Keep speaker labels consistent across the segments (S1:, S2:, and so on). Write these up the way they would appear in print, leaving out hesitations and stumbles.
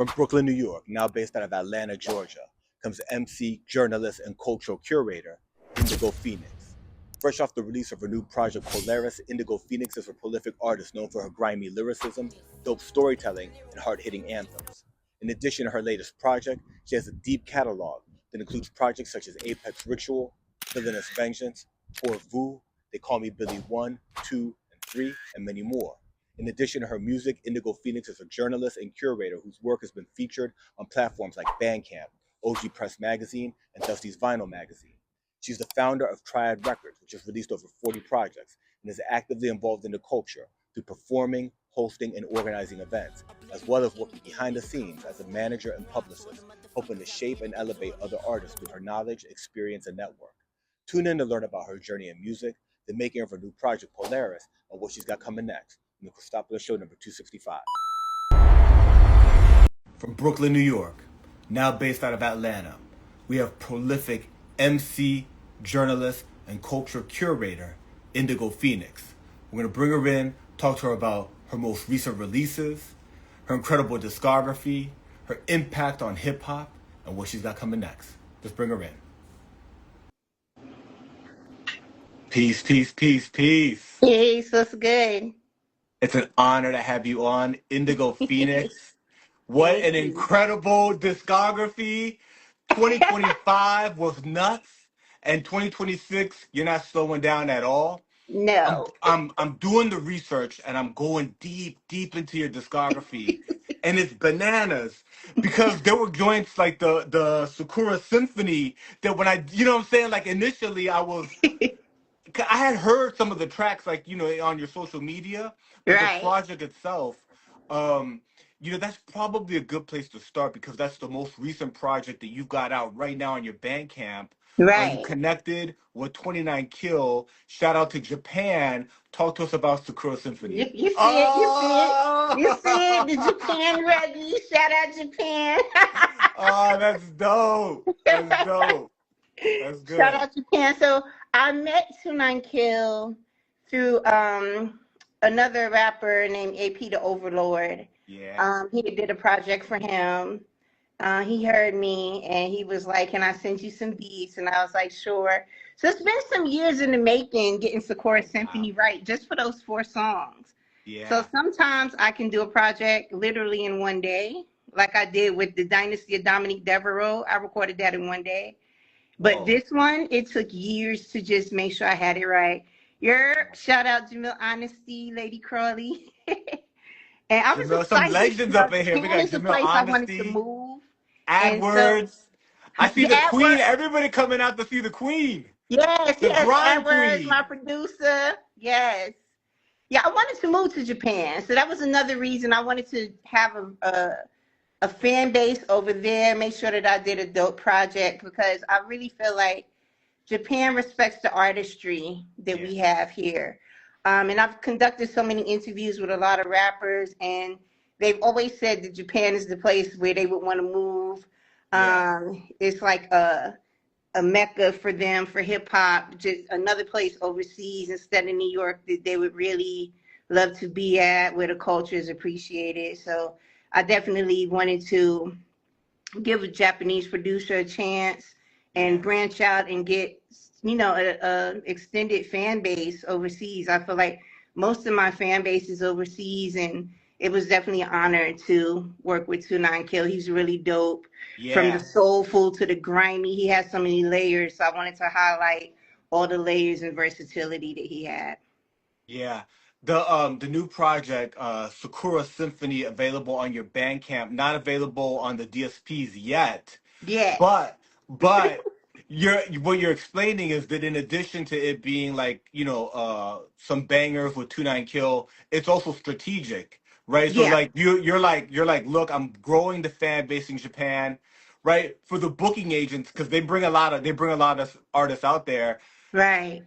S1: From Brooklyn, New York, now based out of Atlanta, Georgia, comes MC, journalist, and cultural curator, Indigo Phoenyx. Fresh off the release of her new project Polaris, Indigo Phoenyx is a prolific artist known for her grimy lyricism, dope storytelling, and hard-hitting anthems. In addition to her latest project, she has a deep catalog that includes projects such as Apex Ritual, Villainous Vengeance, Pour Vous, They Call Me Billy 1, 2, and 3, and many more. In addition to her music, Indigo Phoenyx is a journalist and curator whose work has been featured on platforms like Bandcamp, OG Press Magazine, and Dusties Magazine. She's the founder of Triad Records, which has released over 40 projects and is actively involved in the culture through performing, hosting, and organizing events, as well as working behind the scenes as a manager and publicist, hoping to shape and elevate other artists through her knowledge, experience, and network. Tune in to learn about her journey in music, the making of her new project Polaris, and what she's got coming next. The Cristopolis Show number 265. From Brooklyn, New York, now based out of Atlanta, we have prolific MC, journalist, and culture curator, Indigo Phoenyx. We're going to bring her in, talk to her about her most recent releases, her incredible discography, her impact on hip-hop, and what she's got coming next. Let's bring her in. Peace, peace, peace, peace.
S2: Peace, what's good?
S1: It's an honor to have you on, Indigo Phoenyx. What an incredible discography. 2025 was nuts, and 2026, you're not slowing down at all.
S2: No.
S1: I'm doing the research, and I'm going deep into your discography, and it's bananas because there were joints like the Sakura Symphony that when I, you know what I'm saying, like initially I had heard some of the tracks, like, you know, on your social media, but
S2: Right.
S1: the project itself, you know, that's probably a good place to start because that's the most recent project that you've got out right now on your Bandcamp. You
S2: Right.
S1: connected with 29 Kill. Shout out to Japan. Talk to us about Sakura Symphony.
S2: You see it. You see it. The Japan ready. Shout out Japan.
S1: Oh, that's dope. That's dope. That's good.
S2: Shout out Japan. So I met 29 Kill through another rapper named AP the Overlord.
S1: Yeah.
S2: He did a project for him. He heard me and he was like, "Can I send you some beats?" And I was like, "Sure." So it's been some years in the making getting Sakura Symphony right, just for those 4 songs.
S1: Yeah.
S2: So sometimes I can do a project literally in one day, like I did with the Dynasty of Dominique Devereaux. I recorded that in one day. But this one, it took years to just make sure I had it right. Shout out Jamil Honesty, Lady Crawley. And I was
S1: Jamil, some legends up in here. We got Jamil Honesty.
S2: I wanted to move.
S1: AdWords. I see the Queen.
S2: AdWords.
S1: Everybody coming out to see the Queen.
S2: Yes,
S1: the
S2: AdWords,
S1: Queen.
S2: my producer. Yes. Yeah, I wanted to move to Japan. So that was another reason I wanted to have a fan base over there, make sure that I did a dope project because I really feel like Japan respects the artistry that we have here. And I've conducted so many interviews with a lot of rappers, and they've always said that Japan is the place where they would want to move. It's like a mecca for them, for hip hop, just another place overseas instead of New York that they would really love to be at, where the culture is appreciated. So I definitely wanted to give a Japanese producer a chance and branch out and get, you know, a extended fan base overseas. I feel like most of my fan base is overseas, and it was definitely an honor to work with 29 Kill. He's really dope. From the soulful to the grimy, he has so many layers. So I wanted to highlight all the layers and versatility that he had.
S1: Yeah. The new project, Sakura Symphony, available on your Bandcamp, not available on the DSPs yet.
S2: Yeah.
S1: But what you're explaining is that in addition to it being like, you know, some bangers with 29 Kill, it's also strategic, right? So like you're like, look, I'm growing the fan base in Japan, right? For the booking agents, because they bring a lot of artists out there.
S2: Right.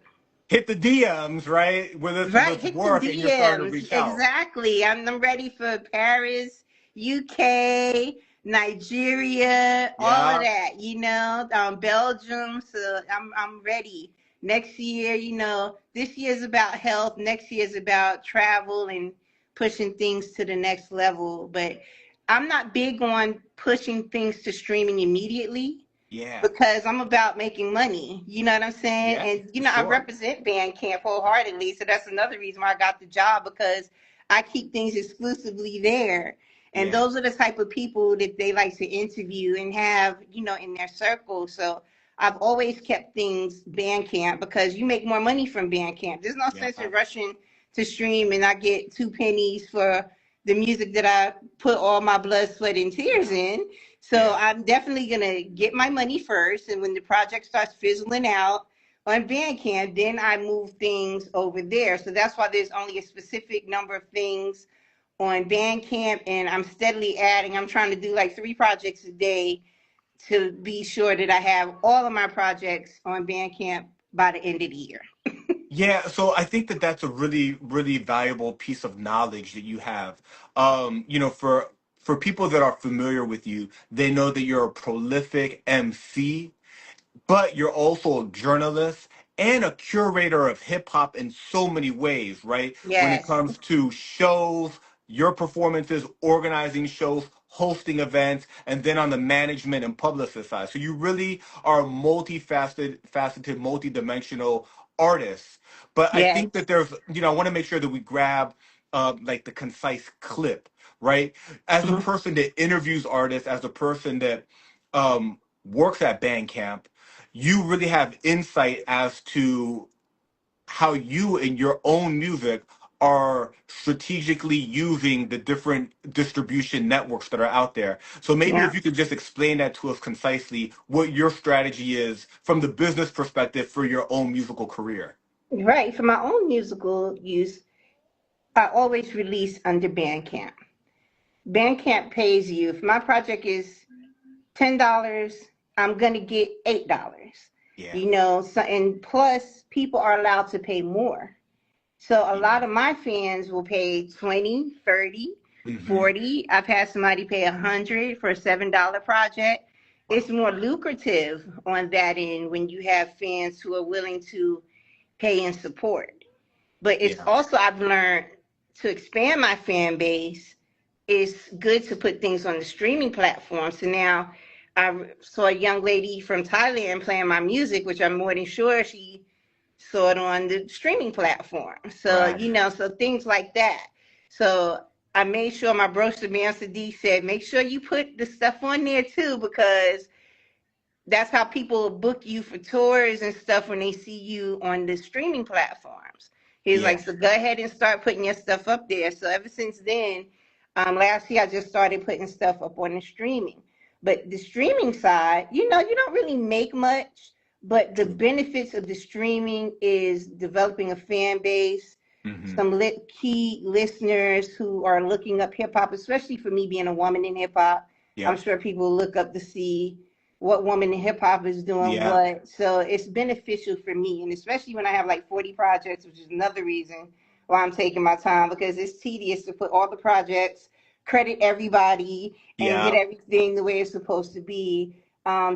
S1: Hit the DMs, right? Where this work and you're starting to reach out.
S2: Exactly. I'm ready for Paris, UK, Nigeria, all of that, you know, Belgium. So I'm ready. Next year, you know, this year's about health. Next year's about travel and pushing things to the next level. But I'm not big on pushing things to streaming immediately.
S1: Yeah.
S2: Because I'm about making money. You know what I'm saying?
S1: Yeah,
S2: And,
S1: for
S2: I
S1: sure.
S2: represent Bandcamp wholeheartedly. So that's another reason why I got the job, because I keep things exclusively there. And
S1: Yeah.
S2: those are the type of people that they like to interview and have, in their circle. So I've always kept things Bandcamp because you make more money from Bandcamp. There's no
S1: Yeah.
S2: sense in rushing to stream and I get 2 pennies for the music that I put all my blood, sweat, and tears
S1: Yeah.
S2: in. So
S1: Yeah.
S2: I'm definitely gonna get my money first, and when the project starts fizzling out on Bandcamp, then I move things over there. So that's why there's only a specific number of things on Bandcamp, and I'm steadily adding. I'm trying to do like 3 projects a day to be sure that I have all of my projects on Bandcamp by the end of the year.
S1: Yeah, so I think that that's a really, really valuable piece of knowledge that you have. For people that are familiar with you, they know that you're a prolific MC, but you're also a journalist and a curator of hip hop in so many ways, right? When it
S2: Yes,
S1: comes to shows, your performances, organizing shows, hosting events, and then on the management and publicist side. So you really are a faceted, multi-dimensional artist. But I
S2: yes,
S1: think that I want to make sure that we grab like the concise clip, right? As a
S2: mhm,
S1: person that interviews artists, as a person that works at Bandcamp, you really have insight as to how you in your own music are strategically using the different distribution networks that are out there. So maybe
S2: yeah,
S1: if you could just explain that to us concisely, what your strategy is from the business perspective for your own musical career.
S2: right. For my own musical use, I always release under Bandcamp. Bandcamp pays you. If my project is $10, I'm gonna get $8.
S1: Yeah.
S2: So and plus people are allowed to pay more. So a
S1: Yeah.
S2: lot of my fans will pay 20, 30,
S1: Hmm.
S2: 40. I've had somebody pay 100 for a $7 project. It's
S1: Wow.
S2: more lucrative on that end when you have fans who are willing to pay and support. But it's
S1: Yeah.
S2: also, I've learned, to expand my fan base, it's good to put things on the streaming platform. So now I saw a young lady from Thailand playing my music, which I'm more than sure she saw it on the streaming platform. So,
S1: Right.
S2: so things like that. So I made sure my bro Shabaam Sahdeeq said, make sure you put the stuff on there too, because that's how people book you for tours and stuff when they see you on the streaming platforms. He's like,
S1: Yeah.
S2: so go ahead and start putting your stuff up there. So ever since then, last year I just started putting stuff up on the streaming. But the streaming side, you don't really make much, but the
S1: True.
S2: benefits of the streaming is developing a fan base,
S1: Hmm.
S2: some key listeners who are looking up hip hop, especially for me being a woman in hip hop. I'm
S1: Yep.
S2: sure people look up to see what woman in hip hop is doing
S1: Yeah.
S2: what. So it's beneficial for me. And especially when I have like 40 projects, which is another reason why I'm taking my time, because it's tedious to put all the projects, credit everybody, and get
S1: Yeah.
S2: everything the way it's supposed to be.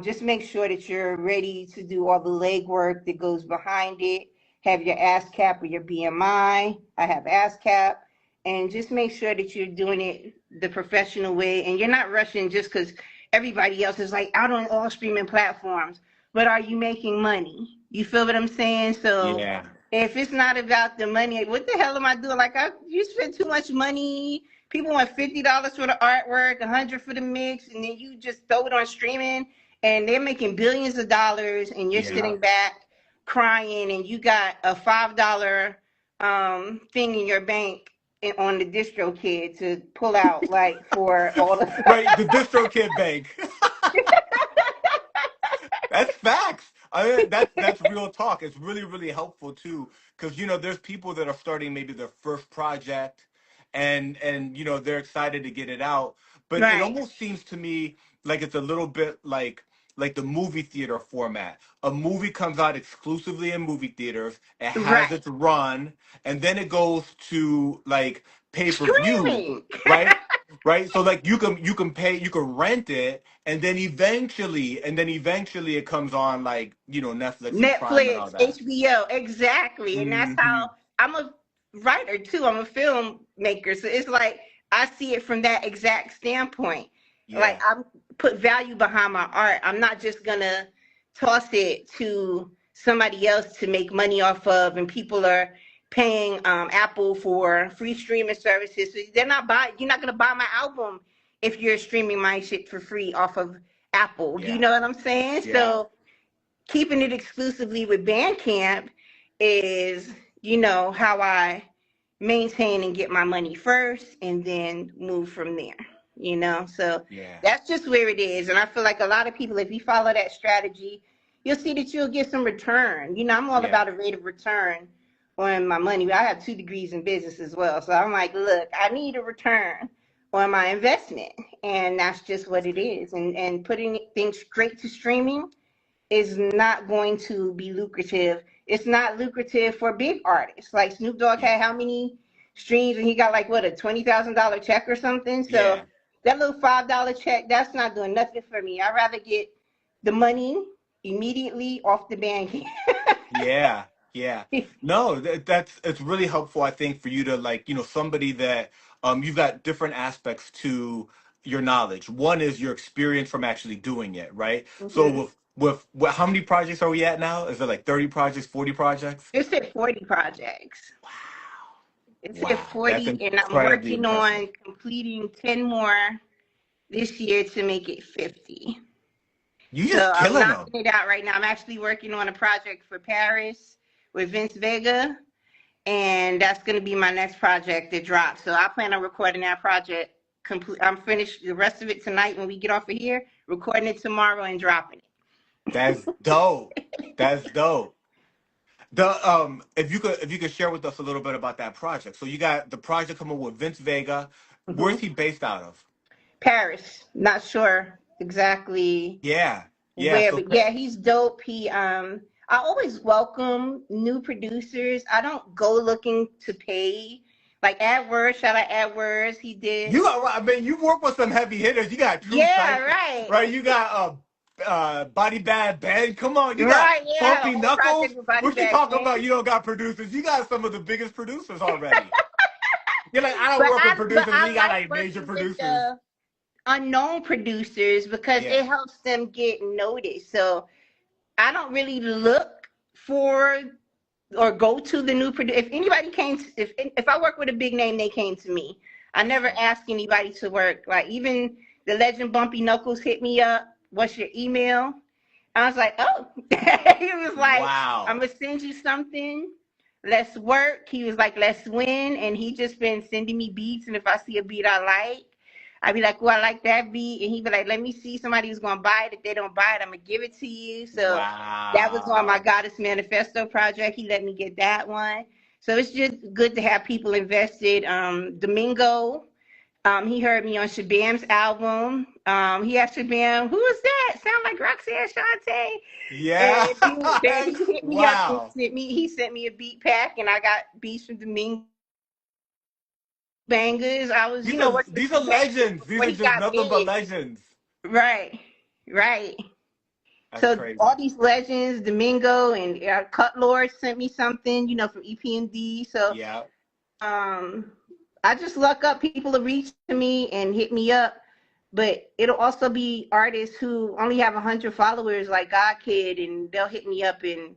S2: Just make sure that you're ready to do all the legwork that goes behind it. Have your ASCAP or your BMI. I have ASCAP. And just make sure that you're doing it the professional way and you're not rushing just because everybody else is like out on all streaming platforms. But are you making money? You feel what I'm saying? So
S1: Yeah.
S2: if it's not about the money, what the hell am I doing? Like, you spend too much money. People want $50 for the artwork, 100 for the mix, and then you just throw it on streaming, and they're making billions of dollars, and you're
S1: Yeah.
S2: sitting back crying, and you got a $5 thing in your bank on the distro kid to pull out, like for all the.
S1: Right. The DistroKid Bank. That's facts. I mean, that's real talk. It's really, really helpful too, because there's people that are starting maybe their first project, and they're excited to get it out, but it
S2: Right,
S1: almost seems to me like it's a little bit like the movie theater format. A movie comes out exclusively in movie theaters. It has
S2: right.
S1: its run, and then it goes to like pay per view,
S2: Streaming.
S1: right? Right. So like you can pay, you can rent it, and then eventually it comes on like Netflix and Prime and all
S2: Netflix,
S1: that.
S2: HBO, exactly. And that's
S1: Hmm.
S2: how I'm a writer too. I'm a filmmaker. So it's like I see it from that exact standpoint.
S1: Yeah.
S2: Like, I'm put value behind my art. I'm not just gonna toss it to somebody else to make money off of, and people are paying Apple for free streaming services. So they're not buying. You're not gonna buy my album if you're streaming my shit for free off of Apple. Do you
S1: Yeah.
S2: know what I'm saying?
S1: Yeah.
S2: So keeping it exclusively with Bandcamp is, how I maintain and get my money first and then move from there. So
S1: Yeah.
S2: that's just where it is. And I feel like a lot of people, if you follow that strategy, you'll see that you'll get some return. I'm all
S1: Yeah.
S2: about a rate of return on my money. I have 2 degrees in business as well. So I'm like, look, I need a return on my investment. And that's just what it is. And putting things straight to streaming is not going to be lucrative. It's not lucrative for big artists. Like Snoop Dogg had how many streams, and he got like what, a $20,000 check or something. So
S1: Yeah.
S2: that little $5 check, that's not doing nothing for me. I'd rather get the money immediately off the Bandcamp.
S1: Yeah. Yeah. No, it's really helpful, I think, for you to, like, somebody that you've got different aspects to your knowledge. One is your experience from actually doing it, right? So with how many projects are we at now? Is it like 30 projects, 40 projects?
S2: It said 40 projects.
S1: Wow.
S2: It
S1: Wow.
S2: said
S1: That's
S2: 40, and I'm
S1: incredibly
S2: working
S1: impressive.
S2: on completing 10 more this year to make it 50.
S1: You
S2: So
S1: just
S2: I'm
S1: killing them.
S2: knocking it out right now. I'm actually working on a project for Paris with Vince Vega, and that's going to be my next project that drops. So I plan on recording that project complete. I'm finished the rest of it tonight when we get off of here, recording it tomorrow and dropping it.
S1: That's dope. That's dope. If you could share with us a little bit about that project. So you got the project coming with Vince Vega. Where's he based out of?
S2: Paris. Not sure exactly
S1: Yeah. Yeah.
S2: where,
S1: So
S2: but yeah, he's dope. I always welcome new producers. I don't go looking to pay. Like AdWords, shout out AdWords. He did.
S1: you work with some heavy hitters. You got True
S2: Yeah,
S1: Sight,
S2: right.
S1: right? You got Body Bad Ben. Come on, you got
S2: Right, yeah, I had a
S1: Funky
S2: whole
S1: Knuckles.
S2: project with Body
S1: What you
S2: Bag
S1: talking
S2: Man.
S1: about? You don't got producers. You got some of the biggest producers already. You're like, I don't
S2: But
S1: work with
S2: I,
S1: producers.
S2: but I
S1: We got
S2: like
S1: like major
S2: working with
S1: producers.
S2: the unknown producers because
S1: Yeah.
S2: it helps them get noticed. So I don't really look for or go to the new producer. If anybody came, if I work with a big name, they came to me. I never ask anybody to work. Like even the legend Bumpy Knuckles hit me up. What's your email? I was like, oh. He was like,
S1: Wow.
S2: I'm gonna send you something. Let's work. He was like, let's win. And he just been sending me beats. And if I see a beat I like, I'd be like, oh, I like that beat. And he'd be like, let me see somebody who's gonna buy it. If they don't buy it, I'm gonna give it to you. So that was on my Goddess Manifesto project. He let me get that one. So it's just good to have people invested. Domingo, he heard me on Shabaam's album. He asked Shabaam, who is that? Sound like Roxanne Shante.
S1: Yeah.
S2: And he hit me up and he sent me a beat pack, and I got beats from Domingo bangers. I was,
S1: these
S2: working
S1: are legends. These are just nothing but legends.
S2: Right.
S1: That's
S2: So
S1: crazy.
S2: all these legends, Domingo and Cut Lord sent me something, from EPMD. So
S1: Yeah.
S2: I just luck up. People will reach to me and hit me up, but it'll also be artists who only have 100 followers, like God Kid, and they'll hit me up and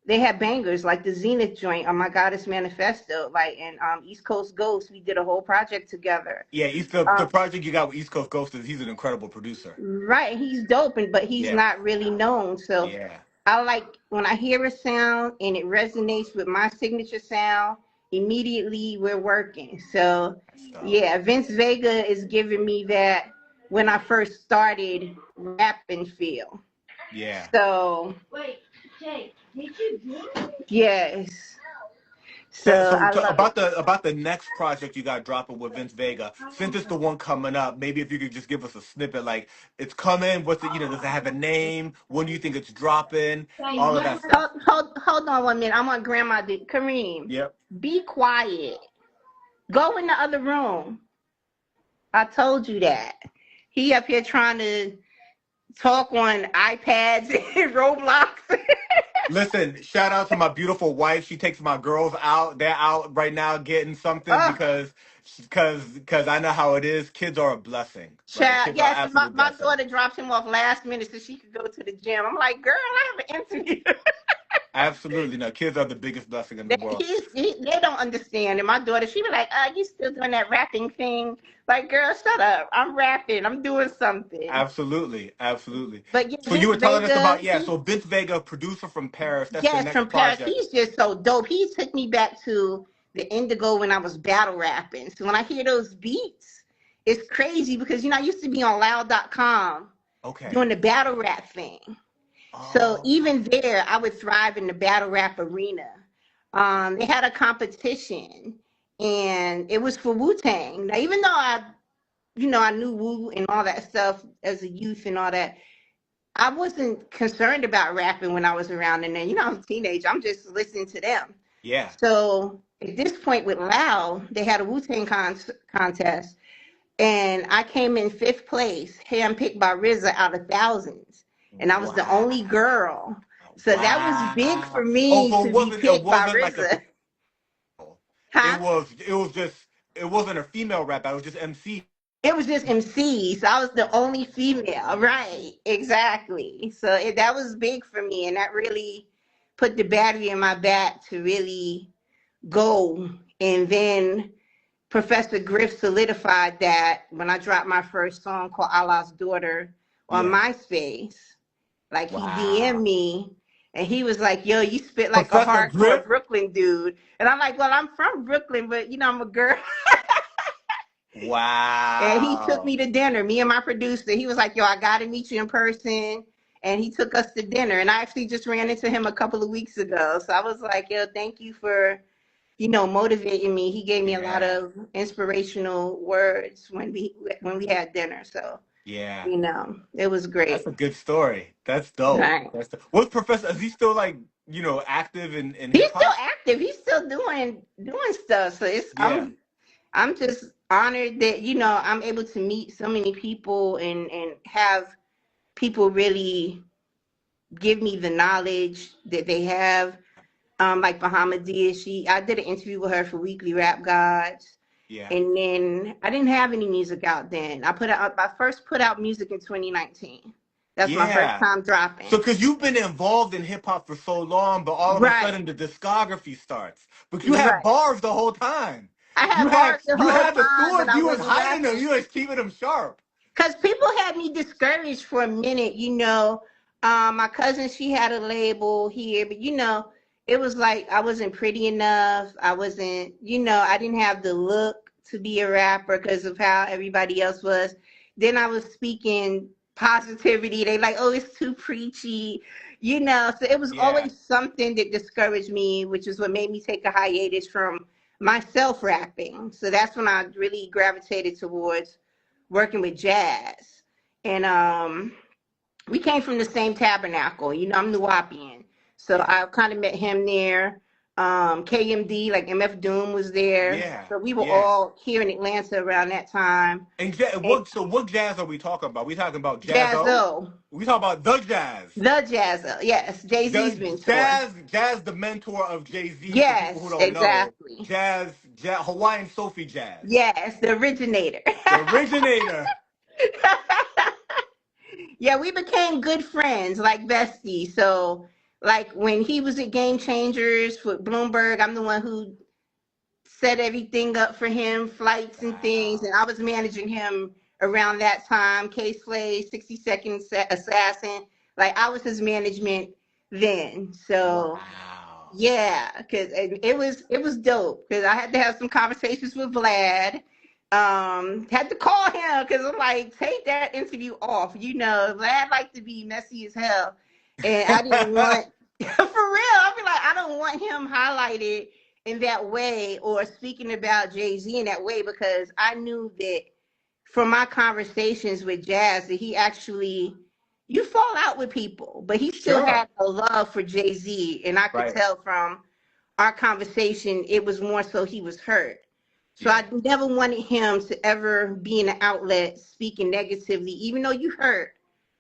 S2: they have bangers like the Zenith joint on my Goddess Manifesto, and East Coast Ghost. We did a whole project together.
S1: Yeah, the project you got with East Coast Ghost he's an incredible producer.
S2: Right, he's dope, but he's not really known. So
S1: yeah.
S2: I like when I hear a sound and it resonates with my signature sound. Immediately we're working. So yeah, Vince Vega is giving me that when I first started rapping feel.
S1: Yeah.
S2: So
S3: wait, Jay, did you get it?
S2: Yes. So I love
S1: about the next project you got dropping with Vince Vega. Since it's the one coming up, maybe if you could just give us a snippet, like it's coming. What's it? Does it have a name? When do you think it's dropping? All of that stuff.
S2: Hold on 1 minute. I want Grandma to Kareem.
S1: Yep.
S2: Be quiet. Go in the other room. I told you that. He up here trying to talk on iPads and Roblox.
S1: Listen, shout out to my beautiful wife. She takes my girls out. They're out right now getting something
S2: Oh,
S1: because I know how it is. Kids are a blessing, right?
S2: child,
S1: Kids are an
S2: yes, and my,
S1: absolute
S2: my
S1: blessing.
S2: daughter dropped him off last minute so she could go to the gym. I'm like, girl, I have an interview.
S1: Absolutely. No, kids are the biggest blessing in the world.
S2: They don't understand. And my daughter, she be like, you still doing that rapping thing? Like, girl, shut up. I'm rapping. I'm doing something.
S1: Absolutely, absolutely.
S2: But yeah,
S1: So you
S2: Vince
S1: were telling us
S2: Vega,
S1: about, yeah, so Vince Vega, producer from Paris. That's the
S2: yes,
S1: next
S2: from Paris.
S1: project.
S2: He's just so dope. He took me back to the Indigo when I was battle rapping. So when I hear those beats, it's crazy because, I used to be on loud.com
S1: Okay.
S2: doing the battle rap thing. So
S1: Oh,
S2: even there, I would thrive in the battle rap arena. They had a competition and it was for Wu-Tang. Now, even though I knew Wu and all that stuff as a youth and all that, I wasn't concerned about rapping when I was around in there. I was a teenager. I'm just listening to them.
S1: yeah.
S2: So at this point with Loud, they had a Wu-Tang contest. And I came in fifth place, handpicked by RZA out of thousands. And I was the
S1: Wow.
S2: only girl. So that was big for
S1: Wow. Oh,
S2: me
S1: so
S2: to be
S1: it
S2: picked by
S1: wasn't like a
S2: RZA.
S1: it
S2: Huh?
S1: was just it wasn't a female rap, it was just MC.
S2: It was just MCs. I was the only female. Right. Exactly. So that was big for me. And that really put the battery in my back to really go. And then Professor Griff solidified that when I dropped my first song called Allah's Daughter on
S1: Yeah.
S2: MySpace. Like he DM'd
S1: Wow.
S2: me and he was like, yo, you spit like a
S1: Professor
S2: hardcore
S1: Griff?
S2: Brooklyn dude. And I'm like, well, I'm from Brooklyn, but I'm a girl. And he took
S1: Wow.
S2: me to dinner, me and my producer. He was like, yo, I got to meet you in person. And he took us to dinner. And I actually just ran into him a couple of weeks ago. So I was like, yo, thank you for, motivating me. He gave me a lot
S1: Yeah.
S2: of inspirational words when we had dinner. So,
S1: Yeah.
S2: it was
S1: That's
S2: great.
S1: a good story. That's dope.
S2: Right.
S1: What's Professor, is he still like, active in
S2: He's
S1: hip
S2: still
S1: hop?
S2: active. He's still doing stuff. So
S1: Yeah.
S2: I'm just honored that I'm able to meet so many people and have people really give me the knowledge that they have. Like Bahamadia, I did an interview with her for Weekly Rap Gods.
S1: Yeah.
S2: And then I didn't have any music out then. I first put out music in 2019. That's my first
S1: Yeah.
S2: time
S1: So,
S2: dropping.
S1: because you've been involved in hip hop for so long, but all of a
S2: Right,
S1: sudden the discography starts. But you had
S2: right.
S1: bars the whole time.
S2: I
S1: You
S2: had
S1: had
S2: bars the
S1: you
S2: whole
S1: had the
S2: time, but
S1: swords.
S2: I
S1: You was
S2: wasn't
S1: hiding them.
S2: rapping.
S1: You was keeping them sharp.
S2: Because people had me discouraged for a minute, My cousin, she had a label here, but it was like I wasn't pretty enough. I wasn't, I didn't have the look to be a rapper because of how everybody else was. Then I was speaking positivity. They like, oh, it's too preachy, So it was
S1: Yeah.
S2: always something that discouraged me, which is what made me take a hiatus from myself rapping. So that's when I really gravitated towards working with Jazz. And we came from the same tabernacle. I'm Nuwapian. So
S1: Yeah.
S2: I kind of met him there. KMD, like MF Doom was there.
S1: Yeah.
S2: So we were
S1: Yeah.
S2: all here in Atlanta around that time.
S1: And
S2: And
S1: what jazz are we talking about? We talking about Jaz-O?
S2: Jaz-O,
S1: We talking about the jazz.
S2: the Jaz-O, yes, Jay-Z's
S1: The
S2: mentor.
S1: Jazz, the mentor of Jay-Z, for people who
S2: Yes,
S1: don't know.
S2: exactly.
S1: Jazz, Hawaiian Sophie Jazz.
S2: Yes, the originator.
S1: The originator.
S2: Yeah, we became good friends, like besties. So, like when he was at Game Changers with Bloomberg, I'm the one who set everything up for him, flights and things,
S1: Wow.
S2: and I was managing him around that time. K Slay, 60-second Assassin, like I was his management then. So
S1: Wow.
S2: yeah, because it was dope because I had to have some conversations with Vlad. Had to call him because I'm like, take that interview off. Vlad liked to be messy as hell, and I didn't want for real. I feel like I don't want him highlighted in that way or speaking about Jay-Z in that way because I knew that from my conversations with Jazz that he actually you fall out with people, but he still
S1: Sure.
S2: had a love for Jay-Z, and I could
S1: Right.
S2: tell from our conversation it was more so he was hurt. So
S1: Yeah.
S2: I never wanted him to ever be in an outlet speaking negatively, even though you hurt.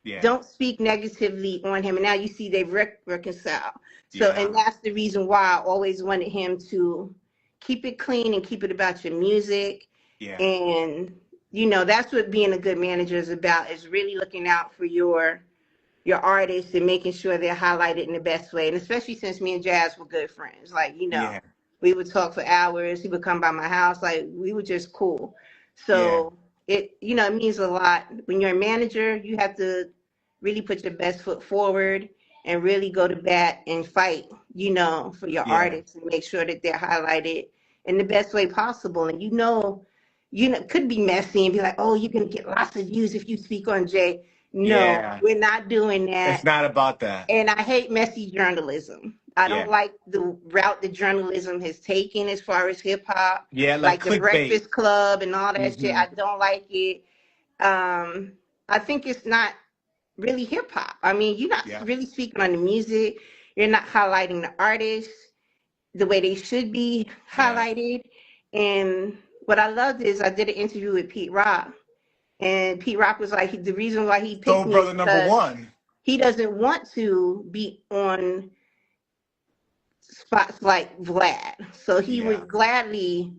S1: Yeah.
S2: Don't speak negatively on him. And now you see they've reconciled. So, and that's the reason why I always wanted him to keep it clean and keep it about your music.
S4: Yeah.
S2: And, you know, that's what being a good manager is about, is really looking out for your artists and making sure they're highlighted in the best way. And especially since me and Jazz were good friends, like, you know,
S4: Yeah.
S2: we would talk for hours. He would come by my house. Like, we were just cool.
S4: Yeah.
S2: So it, you know, it means a lot. When you're a manager, you have to really put your best foot forward and really go to bat and fight, you know, for your
S4: Yeah.
S2: artists and make sure that they're highlighted in the best way possible. And, you know, could be messy and be like, oh, you're going to get lots of views if you speak on Jay. No,
S4: Yeah.
S2: we're not doing that.
S4: It's not about that.
S2: And I hate messy journalism. I
S4: Yeah.
S2: don't like the route that journalism has taken as far as hip hop.
S4: Yeah, like
S2: the
S4: clickbait.
S2: Breakfast Club and all that
S4: Mhm.
S2: shit. I don't like it. I think it's not really hip hop. I mean, you're not
S4: Yeah.
S2: really speaking on the music. You're not highlighting the artists the way they should be highlighted. And what I loved is I did an interview with Pete Rock. And Pete Rock was like, the reason why he picked
S4: Soul
S2: me
S4: Brother
S2: is
S4: number
S2: because
S4: one.
S2: he doesn't want to be on spots like Vlad. So he
S4: Yeah.
S2: would gladly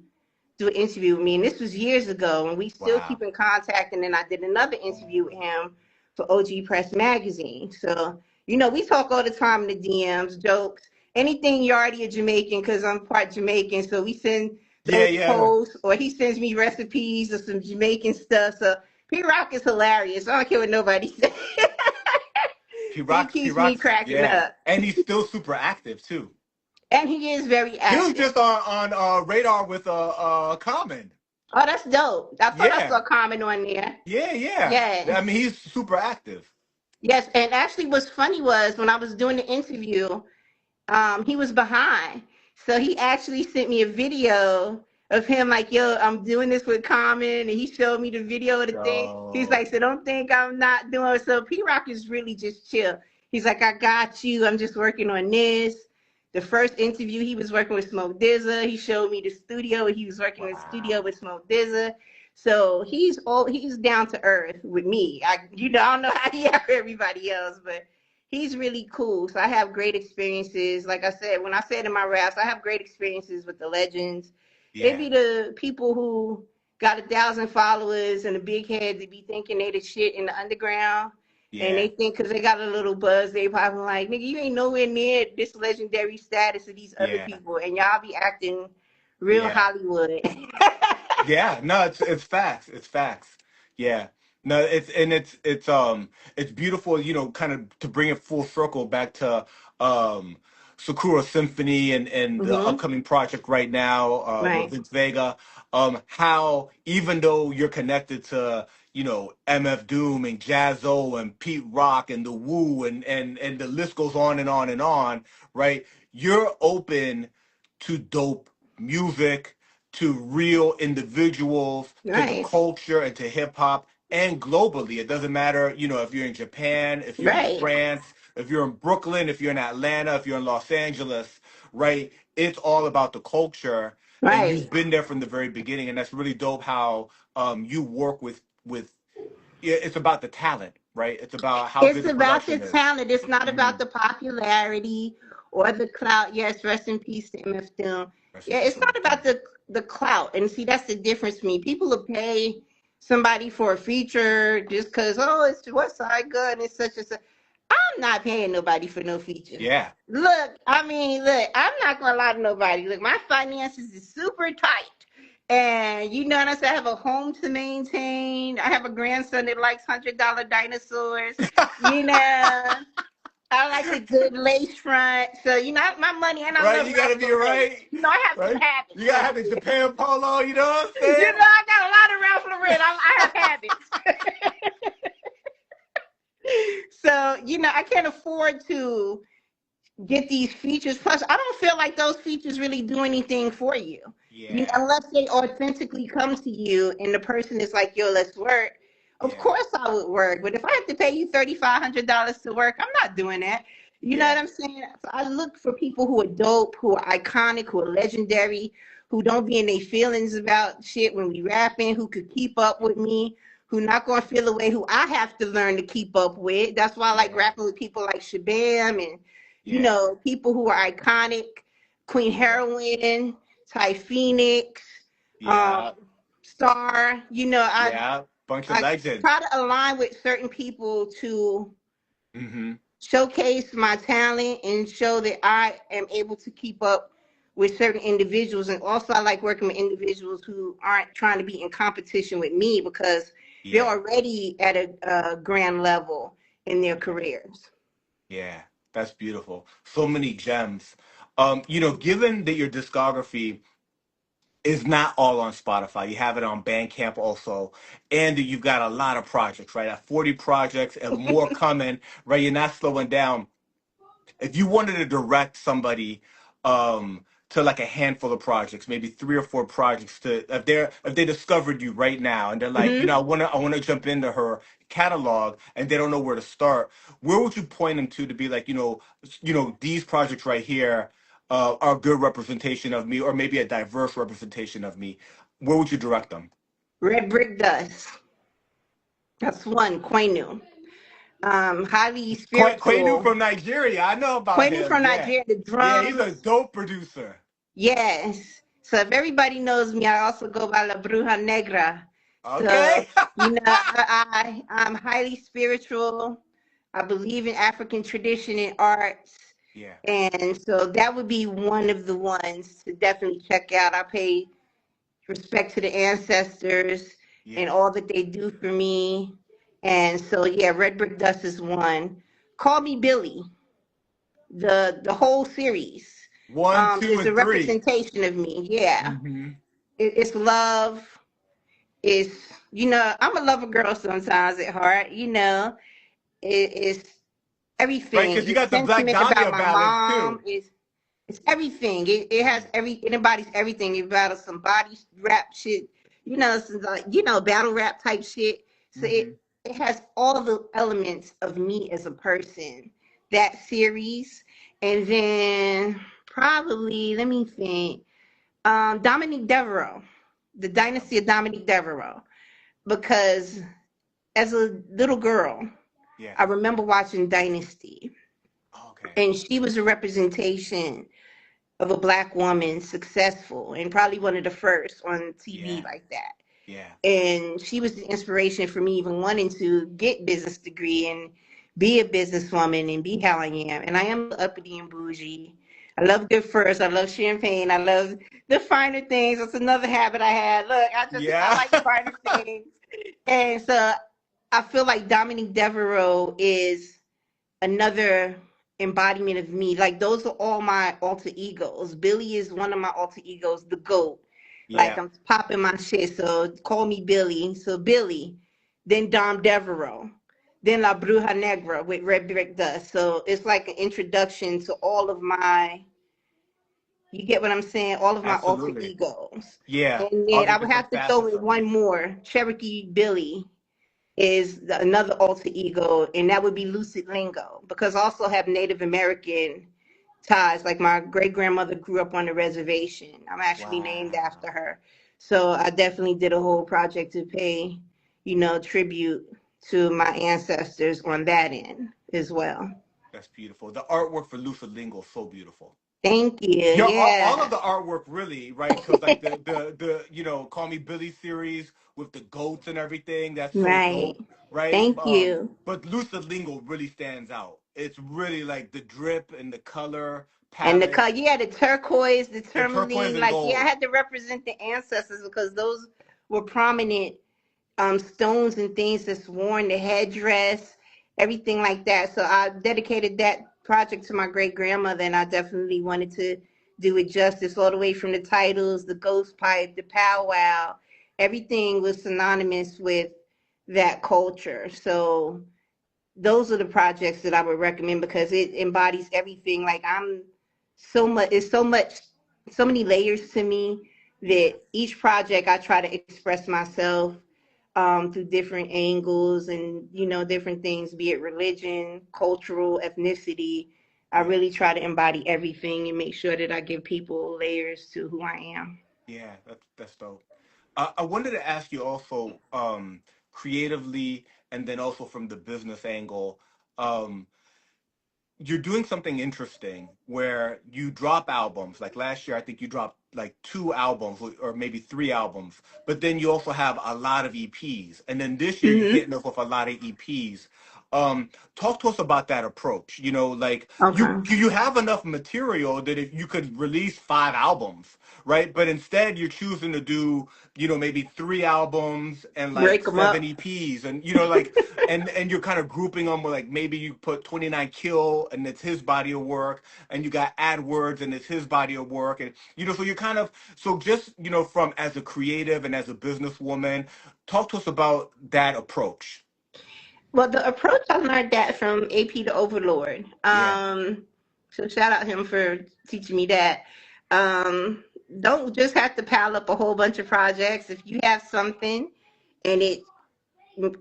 S2: do an interview with me. And this was years ago, and we still
S4: Wow.
S2: keep in contact. And then I did another interview with him for OG Press Magazine. So, you know, we talk all the time in the DMs, jokes, anything Yardie or Jamaican, because I'm part Jamaican. So we send those posts, or he sends me recipes or some Jamaican stuff. So P Rock is hilarious. I don't care what nobody says. He keeps me cracking up.
S4: And he's still super active too.
S2: And he is very active.
S4: He was just on Radar with Common.
S2: Oh, that's dope. I thought I saw Common on there.
S4: Yeah. I mean, he's super active.
S2: Yes, and actually what's funny was when I was doing the interview, he was behind. So he actually sent me a video of him like, yo, I'm doing this with Common, and he showed me the video of the thing. He's like, so don't think I'm not doing it. So P-Rock is really just chill. He's like, I got you. I'm just working on this. The first interview, he was working with Smoke DZA. He showed me the studio. He was working in the studio with Smoke DZA. So he's down to earth with me. I don't know how he is for everybody else, but he's really cool. So I have great experiences. Like I said, when I said in my raps, I have great experiences with the legends. They be the people who got 1,000 followers and a big head to be thinking they the shit in the underground. Yeah. And they think because they got a little buzz, they probably like, nigga, you ain't nowhere near this legendary status of these other people. And y'all be acting real Hollywood.
S4: Yeah, no, it's facts. It's facts. Yeah. No, it's beautiful, you know, kind of to bring it full circle back to Sakura Symphony and the upcoming project right now with Vince Vega. How even though you're connected to, you know, MF Doom and Jaz-O and Pete Rock and the Wu and the list goes on and on and on, right? You're open to dope music, to real individuals, to the culture and to hip hop, and globally. It doesn't matter, you know, if you're in Japan, if you're in France, if you're in Brooklyn, if you're in Atlanta, if you're in Los Angeles, right? It's all about the culture. And you've been there from the very beginning. And that's really dope how you work with it's about the talent, right? It's about how
S2: it's about the talent. It's not about the popularity or the clout. Yes, rest in peace to MF Doom. Yeah, it's not about the clout. And see, that's the difference for me. People will pay somebody for a feature just because, oh, it's West Side Gun, it's such and such. I'm not paying nobody for no feature.
S4: Yeah.
S2: Look, I'm not going to lie to nobody. Look, my finances is super tight. And you know what I'm saying? I have a home to maintain. I have a grandson that likes $100 dinosaurs. You know, I like a good lace front. So, you know, my money, and I love
S4: you got to be right.
S2: You know, I have some habits.
S4: You got to have the Japan polo, you know what I'm saying?
S2: You know, I got a lot of Ralph Lauren. I have habits. So, you know, I can't afford to get these features. Plus, I don't feel like those features really do anything for you.
S4: Yeah.
S2: You know, unless they authentically come to you and the person is like, yo, let's work. Of course I would work. But if I have to pay you $3,500 to work, I'm not doing that. You know what I'm saying? So I look for people who are dope, who are iconic, who are legendary, who don't be in their feelings about shit when we rapping, who could keep up with me, who not going to feel the way who I have to learn to keep up with. That's why I like rapping with people like Shabaam and you
S4: Yeah.
S2: know, people who are iconic, Queen
S4: Yeah.
S2: Heroine, Ty Phoenix, um,
S4: Yeah.
S2: Star. You know,
S4: Yeah. Bunch of
S2: I
S4: legends.
S2: try to align with certain people to
S4: Mm-hmm.
S2: showcase my talent and show that I am able to keep up with certain individuals. And also, I like working with individuals who aren't trying to be in competition with me because they're
S4: Yeah.
S2: already at a grand level in their
S4: Yeah.
S2: careers.
S4: Yeah. That's beautiful. So many gems. Given that your discography is not all on Spotify. You have it on Bandcamp also, and you've got a lot of projects, right? 40 projects and more coming, right? You're not slowing down. If you wanted to direct somebody to like a handful of projects, maybe 3 or 4 projects, to if they discovered you right now and they're like,
S2: Hmm.
S4: I wanna jump into her catalog and they don't know where to start, where would you point them to be like, these projects right here are a good representation of me, or maybe a diverse representation of me? Where would you direct them?
S2: Red Brick Dust. That's one. Quenu. Highly
S4: Quenu
S2: spiritual.
S4: from Nigeria, I know about
S2: Quenu
S4: him.
S2: from
S4: Yeah,
S2: Nigeria, the
S4: yeah, he's a
S2: drums.
S4: dope producer.
S2: Yes. So if everybody knows me, I also go by La Bruja Negra. So,
S4: Okay.
S2: you know, I'm highly spiritual. I believe in African tradition and arts.
S4: Yeah.
S2: And so that would be one of the ones to definitely check out. I pay respect to the ancestors and
S4: Yeah.
S2: all that they do for me. And so, yeah, Red Brick Dust is one. Call Me Billy, the whole series,
S4: One, two,
S2: is a
S4: and three.
S2: representation of me. Yeah,
S4: Mm-hmm.
S2: it's love. It's, you know, I'm a lover girl sometimes at heart. You know, it's
S4: Right,
S2: everything.
S4: because you
S2: It's
S4: got the Black
S2: sentiment about
S4: Dahlia
S2: my
S4: ballads
S2: mom.
S4: too.
S2: It's everything. It has it embodies everything. It embodies some body rap shit. You know, some like, you know, battle rap type shit. So
S4: Mm-hmm.
S2: it has all the elements of me as a person. That series, and then probably let me think. Dominique Devereaux, the Dynasty of Dominique Devereaux, because as a little girl,
S4: Yeah.
S2: I remember watching Dynasty,
S4: Okay.
S2: and she was a representation of a black woman, successful, and probably one of the first on TV
S4: Yeah.
S2: like that.
S4: Yeah.
S2: And she was the inspiration for me even wanting to get business degree and be a businesswoman and be how I am. And I am uppity and bougie. I love good furs. I love champagne. I love the finer things. That's another habit I had. Look, I
S4: Yeah.
S2: like finer things. And so I feel like Dominique Devereaux is another embodiment of me. Like those are all my alter egos. Billy is one of my alter egos, the GOAT. Like
S4: Yeah.
S2: I'm popping my shit. So call me Billy. So Billy, then Dom Devereaux, then La Bruja Negra with Red Brick Dust. So it's like an introduction to all of my, you get what I'm saying? All of my alter
S4: Absolutely.
S2: egos.
S4: Yeah.
S2: And
S4: All
S2: then
S4: the
S2: I would
S4: different
S2: have to throw
S4: facets
S2: in
S4: of you.
S2: one more, Cherokee Billy is another alter ego, and that would be Lucid Lingo, because I also have Native American ties. Like my great grandmother grew up on the reservation. I'm actually named
S4: Wow.
S2: after her. So I definitely did a whole project to pay, you know, tribute to my ancestors on that end as well.
S4: That's beautiful. The artwork for Lucid Lingo is so beautiful.
S2: Thank you.
S4: Yeah, all of
S2: Yeah.
S4: the artwork really, right? Because like the Call Me Billy series with the goats and everything, that's so
S2: Right.
S4: dope, right?
S2: Thank you.
S4: But Lucid Lingo really stands out. It's really like the drip and the color
S2: And the
S4: palette,
S2: color, yeah, the turquoise, the
S4: the turquoise
S2: tourmaline,
S4: and
S2: like, yeah, I
S4: gold.
S2: had to represent the ancestors because those were prominent stones and things that's worn, the headdress, everything like that. So I dedicated that project to my great grandmother, and I definitely wanted to do it justice, all the way from the titles, the ghost pipe, the powwow. Everything was synonymous with that culture. So those are the projects that I would recommend because it embodies everything. Like I'm so much, it's so much, so many layers to me
S4: Yeah,
S2: that each project I try to express myself through different angles and, you know, different things, be it religion, cultural, ethnicity. I
S4: yeah,
S2: really try to embody everything and make sure that I give people layers to who I am.
S4: yeah. That's dope. I wanted to ask you also, creatively, and then also from the business angle. Um, you're doing something interesting where you drop albums. Like last year, I think you dropped like 2 albums or maybe 3 albums, but then you also have a lot of EPs. And then this year, you're
S2: Hmm.
S4: hitting us with a lot of EPs. Talk to us about that approach. You know, like
S2: Okay.
S4: you have enough material that if you could release 5 albums, right? But instead, you're choosing to do, you know, maybe 3 albums and like
S2: Break them
S4: 7 EPs, and you know, like, and you're kind of grouping them with like maybe you put 29 Kill and it's his body of work, and you got AdWords and it's his body of work, and you know, so you're kind of so just you know from as a creative and as a businesswoman, talk to us about that approach.
S2: Well, the approach I learned that from AP the Overlord.
S4: Yeah,
S2: So shout out him for teaching me that. Don't just have to pile up a whole bunch of projects. If you have something and it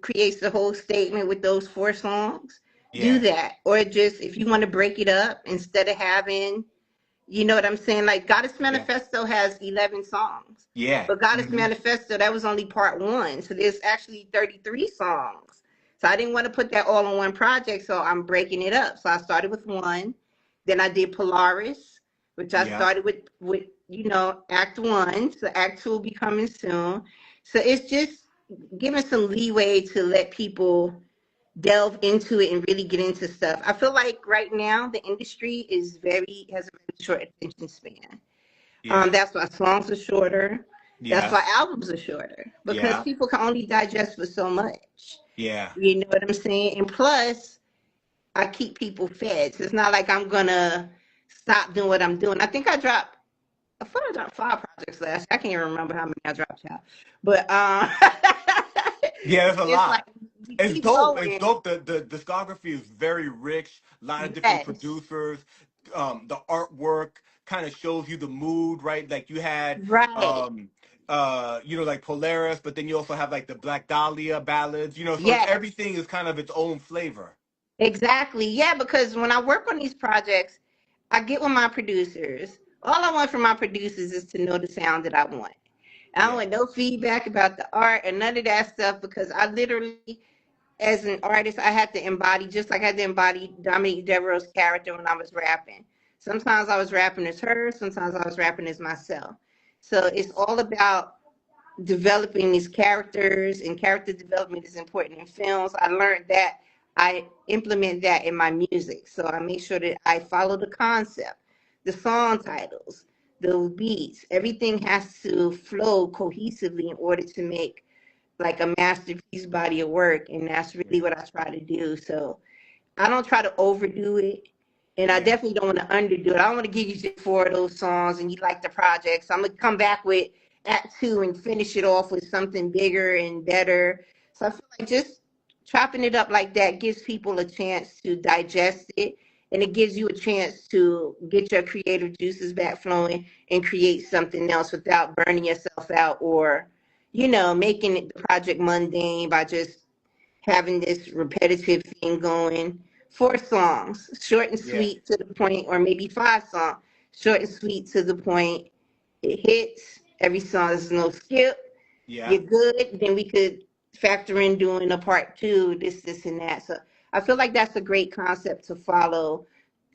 S2: creates the whole statement with those 4 songs, do
S4: yeah,
S2: that. Or just if you want to break it up instead of having, you know what I'm saying? Like Goddess
S4: yeah,
S2: Manifesto has 11 songs,
S4: yeah.
S2: but Goddess
S4: Hmm.
S2: Manifesto, that was only part one. So there's actually 33 songs. So I didn't want to put that all on one project. So I'm breaking it up. So I started with one. Then I did Polaris, which I
S4: Yeah,
S2: started with, you know, act one. So act two will be coming soon. So it's just giving some leeway to let people delve into it and really get into stuff. I feel like right now the industry has a very short attention span.
S4: yeah,
S2: That's why songs are shorter. That's why
S4: yes,
S2: albums are shorter because
S4: yeah,
S2: people can only digest for so much.
S4: yeah.
S2: You know what I'm saying? And plus, I keep people fed. So it's not like I'm gonna stop doing what I'm doing. I thought I dropped 5 projects last. I can't even remember how many I dropped, y'all. But
S4: Yeah, there's a
S2: it's like
S4: lot.
S2: we
S4: It's
S2: keep
S4: dope. It's
S2: going.
S4: dope. The discography is very rich. A lot of different
S2: Yes,
S4: producers. The artwork kind of shows you the mood, right? Like you had,
S2: right.
S4: um, you know, like Polaris, but then you also have like the Black Dahlia ballads. You know, so it's
S2: Yes,
S4: everything is kind of its own flavor.
S2: exactly. Yeah, because when I work on these projects, I get with my producers. All I want from my producers is to know the sound that I want. I don't
S4: Yeah,
S2: want no feedback about the art or none of that stuff because I literally, as an artist, I had to embody, just like I had to embody Dominique Devereaux's character when I was rapping. Sometimes I was rapping as her, sometimes I was rapping as myself. So it's all about developing these characters, and character development is important in films. I learned that. I implement that in my music. So I make sure that I follow the concept, the song titles, the beats. Everything has to flow cohesively in order to make like a masterpiece body of work. And that's really
S4: yeah,
S2: what I try to do. So I don't try to overdo it. And I
S4: yeah,
S2: definitely don't want to underdo it. I don't want to give you just 4 of those songs and you like the project. So I'm going to come back with Act Two and finish it off with something bigger and better. So I feel like just chopping it up like that gives people a chance to digest it. And it gives you a chance to get your creative juices back flowing and create something else without burning yourself out or, you know, making it the project mundane by just having this repetitive thing going. 4 songs, short and
S4: yeah,
S2: sweet to the point, or maybe 5 songs, short and sweet to the point. It hits every song. There's no skip.
S4: yeah,
S2: You're good. Then we could factor in doing a part two, this, and that. So I feel like that's a great concept to follow.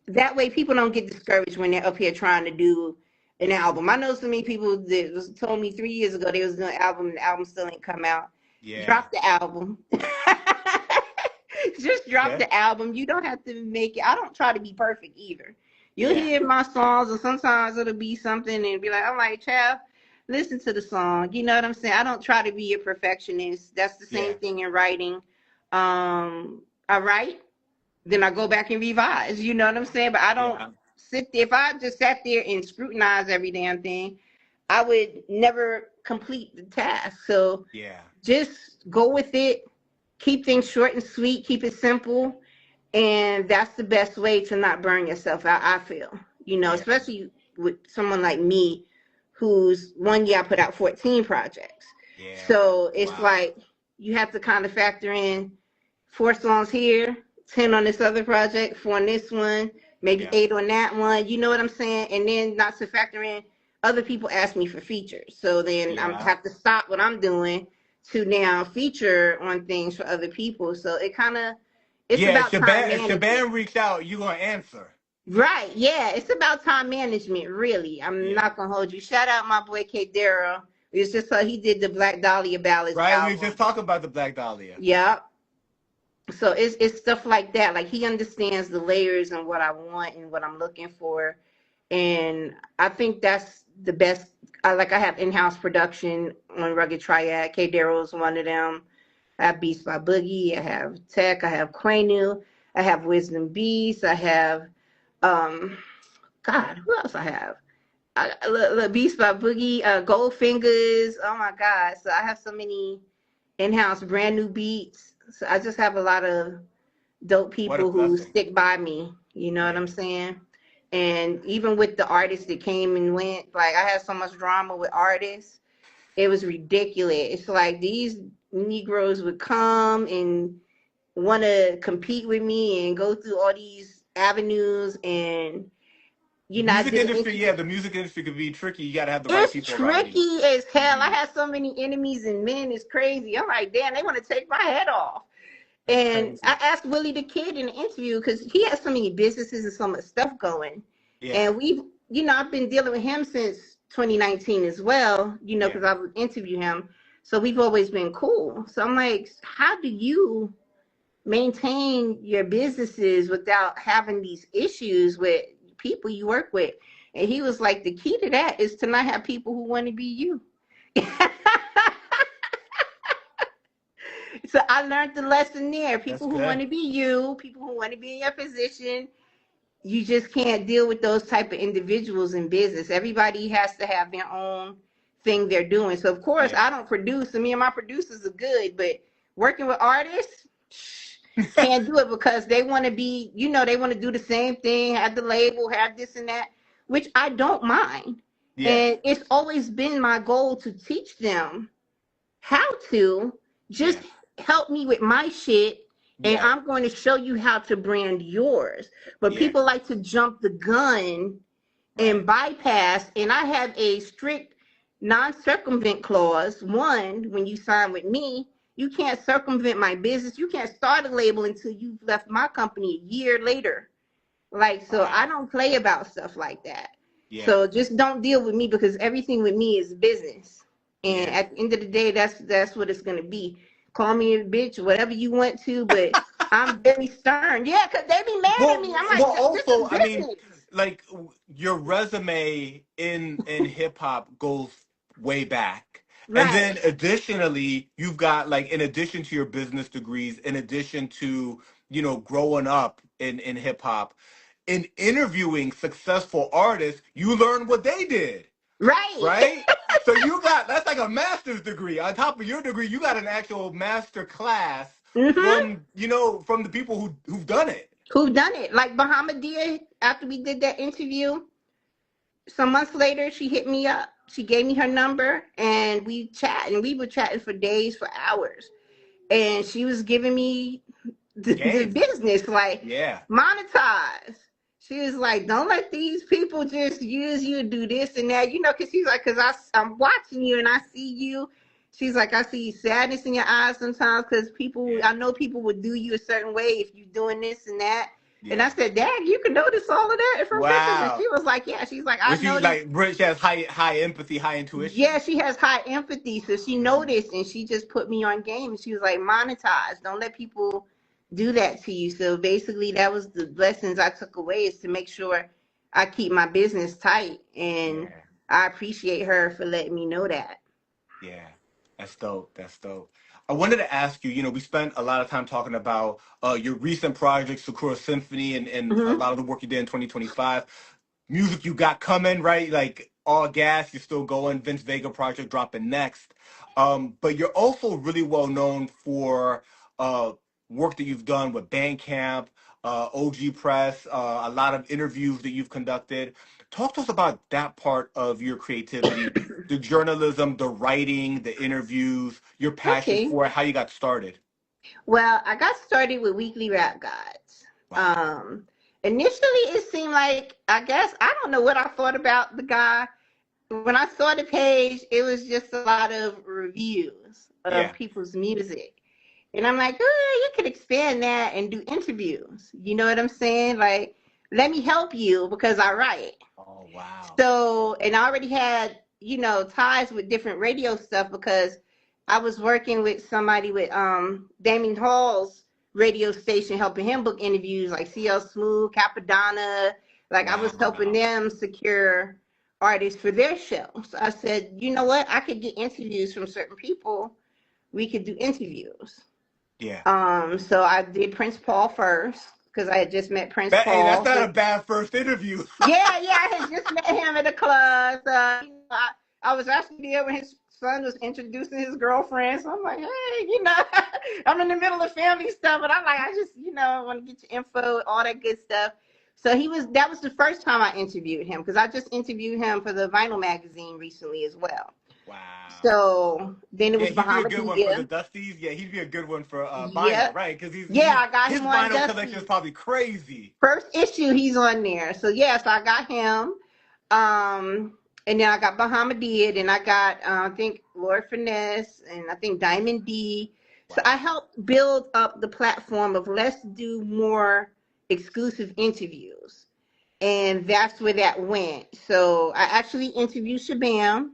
S2: That way, people don't get discouraged when they're up here trying to do an album. I know so many people that told me 3 years ago they was doing an album, and the album still ain't come out.
S4: yeah,
S2: Drop the album. Just drop
S4: yeah,
S2: the album. You don't have to make it. I don't try to be perfect either. You'll
S4: yeah,
S2: hear my songs, and sometimes it'll be something and be like, I'm like, Chav, listen to the song. You know what I'm saying? I don't try to be a perfectionist. That's the
S4: yeah,
S2: same thing in writing. I write, then I go back and revise. You know what I'm saying? But I don't
S4: yeah,
S2: sit there. If I just sat there and scrutinized every damn thing, I would never complete the task. So
S4: yeah,
S2: just go with it. Keep things short and sweet. Keep it simple, and that's the best way to not burn yourself out. I feel, you know,
S4: yeah,
S2: especially with someone like me, who's one year I put out 14 projects.
S4: yeah.
S2: So it's
S4: Wow.
S2: like you have to kind of factor in 4 songs here, 10 on this other project, 4 on this one, maybe
S4: Yeah,
S2: 8 on that one. You know what I'm saying? And then not to factor in other people ask me for features. So then I'm
S4: yeah,
S2: have to stop what I'm doing to now feature on things for other people. So it kind of It's
S4: Yeah,
S2: about time
S4: Shaban
S2: management.
S4: reached out. You gonna answer,
S2: Right. Yeah. It's about time management, really. I'm
S4: yeah.
S2: not gonna hold you. Shout out my boy K Darrow. It's just he did the Black Dahlia Ballads
S4: Right? We were just
S2: album.
S4: talking about the Black Dahlia.
S2: Yeah. So it's stuff like that. Like he understands the layers and what I want and what I'm looking for. And I think that's the best. I have in-house production on Rugged Triad. K Darrow is one of them. I have Beats by Boogie. I have Tech. I have Quenu. I have Wisdom Beats. I have um God, who else I have? Beats by Boogie, Goldfingers. Oh my God. So I have so many in-house brand new beats. So I just have a lot of dope
S4: What a
S2: people who
S4: blessing.
S2: stick by me. You know what
S4: Yeah.
S2: I'm saying? And even with the artists that came and went, like I had so much drama with artists. It was ridiculous. It's like these Negroes would come and want to compete with me and go through all these avenues and I
S4: Music
S2: did an
S4: industry,
S2: interview.
S4: yeah, the music industry could be tricky. You got to have the right
S2: It's
S4: people around you.
S2: tricky as hell. I
S4: Hmm.
S2: had so many enemies and men. It's crazy. I'm like, damn, they want to take my head off.
S4: That's
S2: And I
S4: crazy.
S2: asked Willie the Kid in the interview because he has so many businesses and so much stuff going.
S4: Yeah,
S2: And I've been dealing with him since 2019 as well,
S4: yeah.
S2: because I would interview him. So we've always been cool. So I'm like, how do you maintain your businesses without having these issues with people you work with? And he was like, the key to that is to not have people who want to be you. So I learned the lesson there.
S4: That's
S2: People who want
S4: good.
S2: to be you, people who want to be in your position, you just can't deal with those type of individuals in business. Everybody has to have their own thing they're doing. So of course
S4: Yeah.
S2: I don't produce, and me and my producers are good, but working with artists, can't do it because they want to be, they want to do the same thing, have the label, have this and that, which I don't mind.
S4: Yeah,
S2: And it's always been my goal to teach them how to just
S4: yeah,
S2: help me with my shit, and
S4: yeah,
S2: I'm going to show you how to brand yours. But
S4: yeah.
S2: people like to jump the gun and
S4: Right,
S2: bypass, and I have a strict non-circumvent clause. One, when you sign with me, you can't circumvent my business. You can't start a label until you've left my company a year later. Like, so I
S4: wow.
S2: don't play about stuff like that.
S4: Yeah,
S2: So just don't deal with me because everything with me is business. And
S4: yeah.
S2: at the end of the day, that's what it's gonna be. Call me a bitch, whatever you want to, but I'm very stern. Yeah, cause they be mad at me. I'm
S4: Well,
S2: like, this is
S4: also, I mean,
S2: business.
S4: like your resume in hip hop goes way back. And then
S2: Right.
S4: additionally, you've got like in addition to your business degrees, in addition to, growing up in hip hop, in interviewing successful artists, you learn what they did,
S2: Right.
S4: right? So you got that's like a master's degree. On top of your degree, you got an actual master class
S2: Mm-hmm.
S4: from the people who've done it.
S2: Who done it? Like Bahamadia, after we did that interview, some months later, she hit me up. She gave me her number and we chat, and we were chatting for days, for hours. And she was giving me the
S4: Game.
S2: business, like
S4: Yeah.
S2: monetize. She was like, don't let these people just use you to do this and that, because she's like, I'm watching you and I see you. She's like, I see sadness in your eyes sometimes because
S4: Yeah.
S2: I know people would do you a certain way if you're doing this and that. And I
S4: Yeah.
S2: said, Dad, you can notice all of that from pictures. And
S4: Wow.
S2: she was like, yeah. She's like, I
S4: But she
S2: noticed.
S4: like Rich has high empathy, high
S2: Yeah,
S4: intuition.
S2: she has high empathy, so she
S4: Hmm.
S2: noticed and she just put me on game. And she was like, monetize. Don't let people do that to you. So basically, that was the lessons I took away, is to make sure I keep my business tight. And
S4: Yeah.
S2: I appreciate her for letting me know that.
S4: Yeah, that's dope. That's dope. I wanted to ask you, we spent a lot of time talking about your recent project, Sakura Symphony, and a
S2: Hmm.
S4: lot of the work you did in 2025. Music you got coming, right? Like all gas, you're still going. Vince Vega project dropping next. But you're also really well known for uh, work that you've done with Bandcamp, OG Press, a lot of interviews that you've conducted. Talk to us about that part of your creativity, the journalism, the writing, the interviews, your passion
S2: Okay.
S4: for it, how you got started.
S2: Well, I got started with Weekly Rap Guides.
S4: Wow.
S2: Initially, it seemed like, I guess, I don't know what I thought about the guy. When I saw the page, it was just a lot of reviews of
S4: Yeah.
S2: people's music. And I'm like, oh, you could expand that and do interviews. You know what I'm saying? Like, let me help you because I write.
S4: Oh, wow.
S2: So, and I already had, ties with different radio stuff because I was working with somebody with Damien Hall's radio station, helping him book interviews like CL Smooth, Capadonna. Like I was helping
S4: Wow.
S2: them secure artists for their show. So I said, you know what? I could get interviews from certain people. We could do interviews.
S4: Yeah.
S2: So I did Prince Paul first because I had just met Prince
S4: Hey, that's
S2: Paul.
S4: not a bad first interview.
S2: Yeah, I had just met him at a club. So, I was actually there when his son was introducing his girlfriend. So I'm like, hey, I'm in the middle of family stuff, but I'm like, I just, want to get your info, all that good stuff. So that was the first time I interviewed him because I just interviewed him for the Vinyl magazine recently as well.
S4: Wow.
S2: So then it was
S4: he'd be a good one for the
S2: Bahamadia.
S4: Dusties. Yeah, he'd be a good one for
S2: Yeah.
S4: vinyl, right? Because
S2: Yeah, I got
S4: his
S2: him on
S4: vinyl collection is
S2: Dusty.
S4: probably crazy.
S2: First issue, he's on there. So yes, I got him. And then I got Bahamadia, and I got I think Lord Finesse, and I think Diamond D.
S4: Wow.
S2: So I helped build up the platform of let's do more exclusive interviews, and that's where that went. So I actually interviewed Shabaam,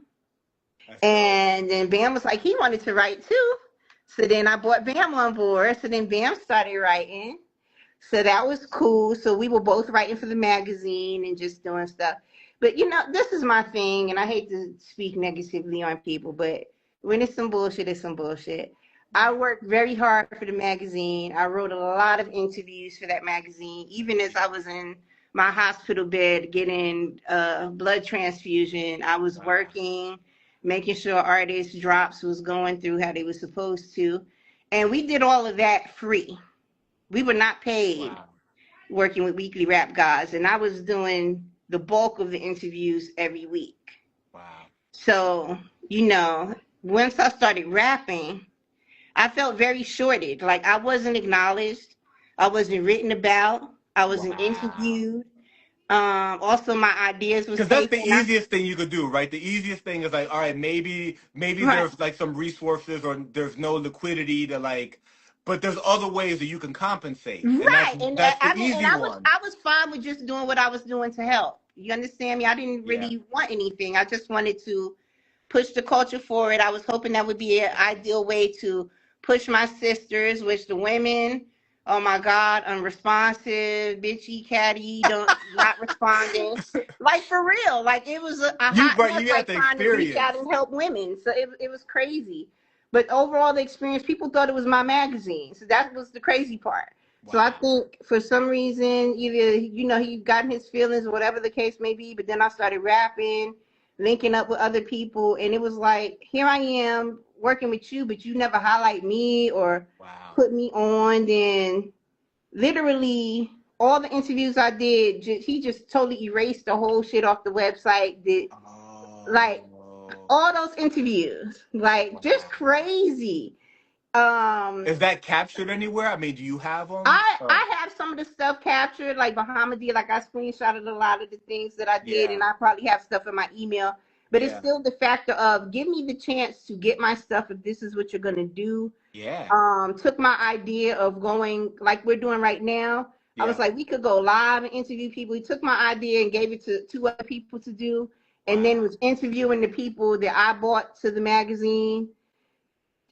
S2: and then Bam was like he wanted to write too. So then I brought Bam on board. So then Bam started writing. So that was cool. So we were both writing for the magazine and just doing stuff. But this is my thing, and I hate to speak negatively on people, but when it's some bullshit, it's some bullshit. I worked very hard for the magazine. I wrote a lot of interviews for that magazine, even as I was in my hospital bed getting blood transfusion. I was working, making sure artists' drops was going through how they were supposed to. And we did all of that free. We were not paid working with Weekly Rap Guys, and I was doing the bulk of the interviews every week.
S4: Wow.
S2: So, once I started rapping, I felt very shorted. Like I wasn't acknowledged. I wasn't written about. I wasn't interviewed. Also, my ideas was
S4: because that's the
S2: taken.
S4: easiest thing you could do, right? The easiest thing is like, all right, maybe
S2: Right.
S4: there's like some resources or there's no liquidity to like, but there's other ways that you can compensate, and
S2: Right. And
S4: that's the
S2: I mean, and
S4: easy one.
S2: I was fine with just doing what I was doing to help. You understand me? I didn't really want anything. I just wanted to push the culture forward. I was hoping that would be an ideal way to push my sisters, which the women, oh my God, unresponsive, bitchy, catty, not responding. Like for real. Like it was a hot mess,
S4: You got
S2: like
S4: the
S2: trying to reach
S4: experience.
S2: out and help women. So it was crazy. But overall the experience, people thought it was my magazine. So that was the crazy part.
S4: Wow.
S2: So I think for some reason, either, he got in his feelings or whatever the case may be, but then I started rapping, linking up with other people, and it was like, here I am working with you, but you never highlight me or put me on. Then literally all the interviews I did, he just totally erased the whole shit off the website. Like all those interviews, like just crazy.
S4: Is that captured anywhere? I mean, do you have them?
S2: I have some of the stuff captured, like Bahamadia. Like I screenshotted a lot of the things that I did, and I probably have stuff in my email. But it's still the factor of give me the chance to get my stuff if this is what you're gonna do.
S4: Yeah.
S2: Took my idea of going like we're doing right now. I was like, we could go live and interview people. He took my idea and gave it to 2 other people to do, and then was interviewing the people that I bought to the magazine.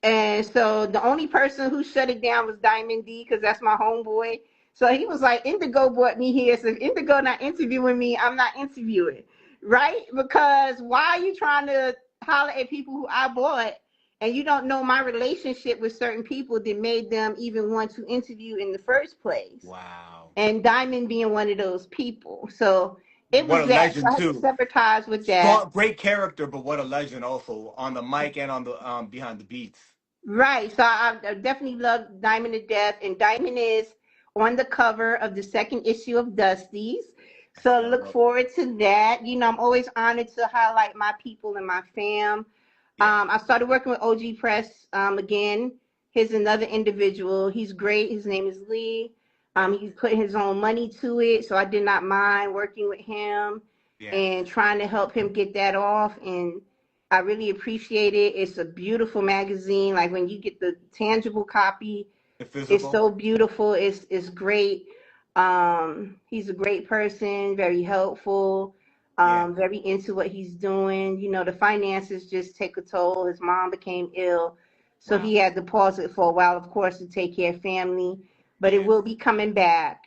S2: And so the only person who shut it down was Diamond D, because that's my homeboy. So he was like, Indigo brought me here. So if Indigo not interviewing me, I'm not interviewing. Right? Because why are you trying to holler at people who I bought and you don't know my relationship with certain people that made them even want to interview in the first place?
S4: Wow.
S2: And Diamond being one of those people. So it was
S4: what a
S2: that.
S4: legend,
S2: So I had
S4: too.
S2: to sever ties with that.
S4: Great character, but what a legend also on the mic and on the behind the beats.
S2: Right. So I definitely love Diamond to death. And Diamond is on the cover of the second issue of Dusties. So look forward to that. I'm always honored to highlight my people and my fam. I started working with OG Press again. Here's another individual. He's great. His name is Lee. He put his own money to it. So I did not mind working with him and trying to help him get that off. And I really appreciate it. It's a beautiful magazine. Like when you get the tangible copy,
S4: The
S2: it's
S4: physical.
S2: so beautiful. It's great. He's a great person, very helpful,
S4: Yeah.
S2: very into what he's doing. You know, the finances just take a toll. His mom became ill, so
S4: Wow.
S2: he had to pause it for a while, of course, to take care of family. But it
S4: Yeah.
S2: will be coming back.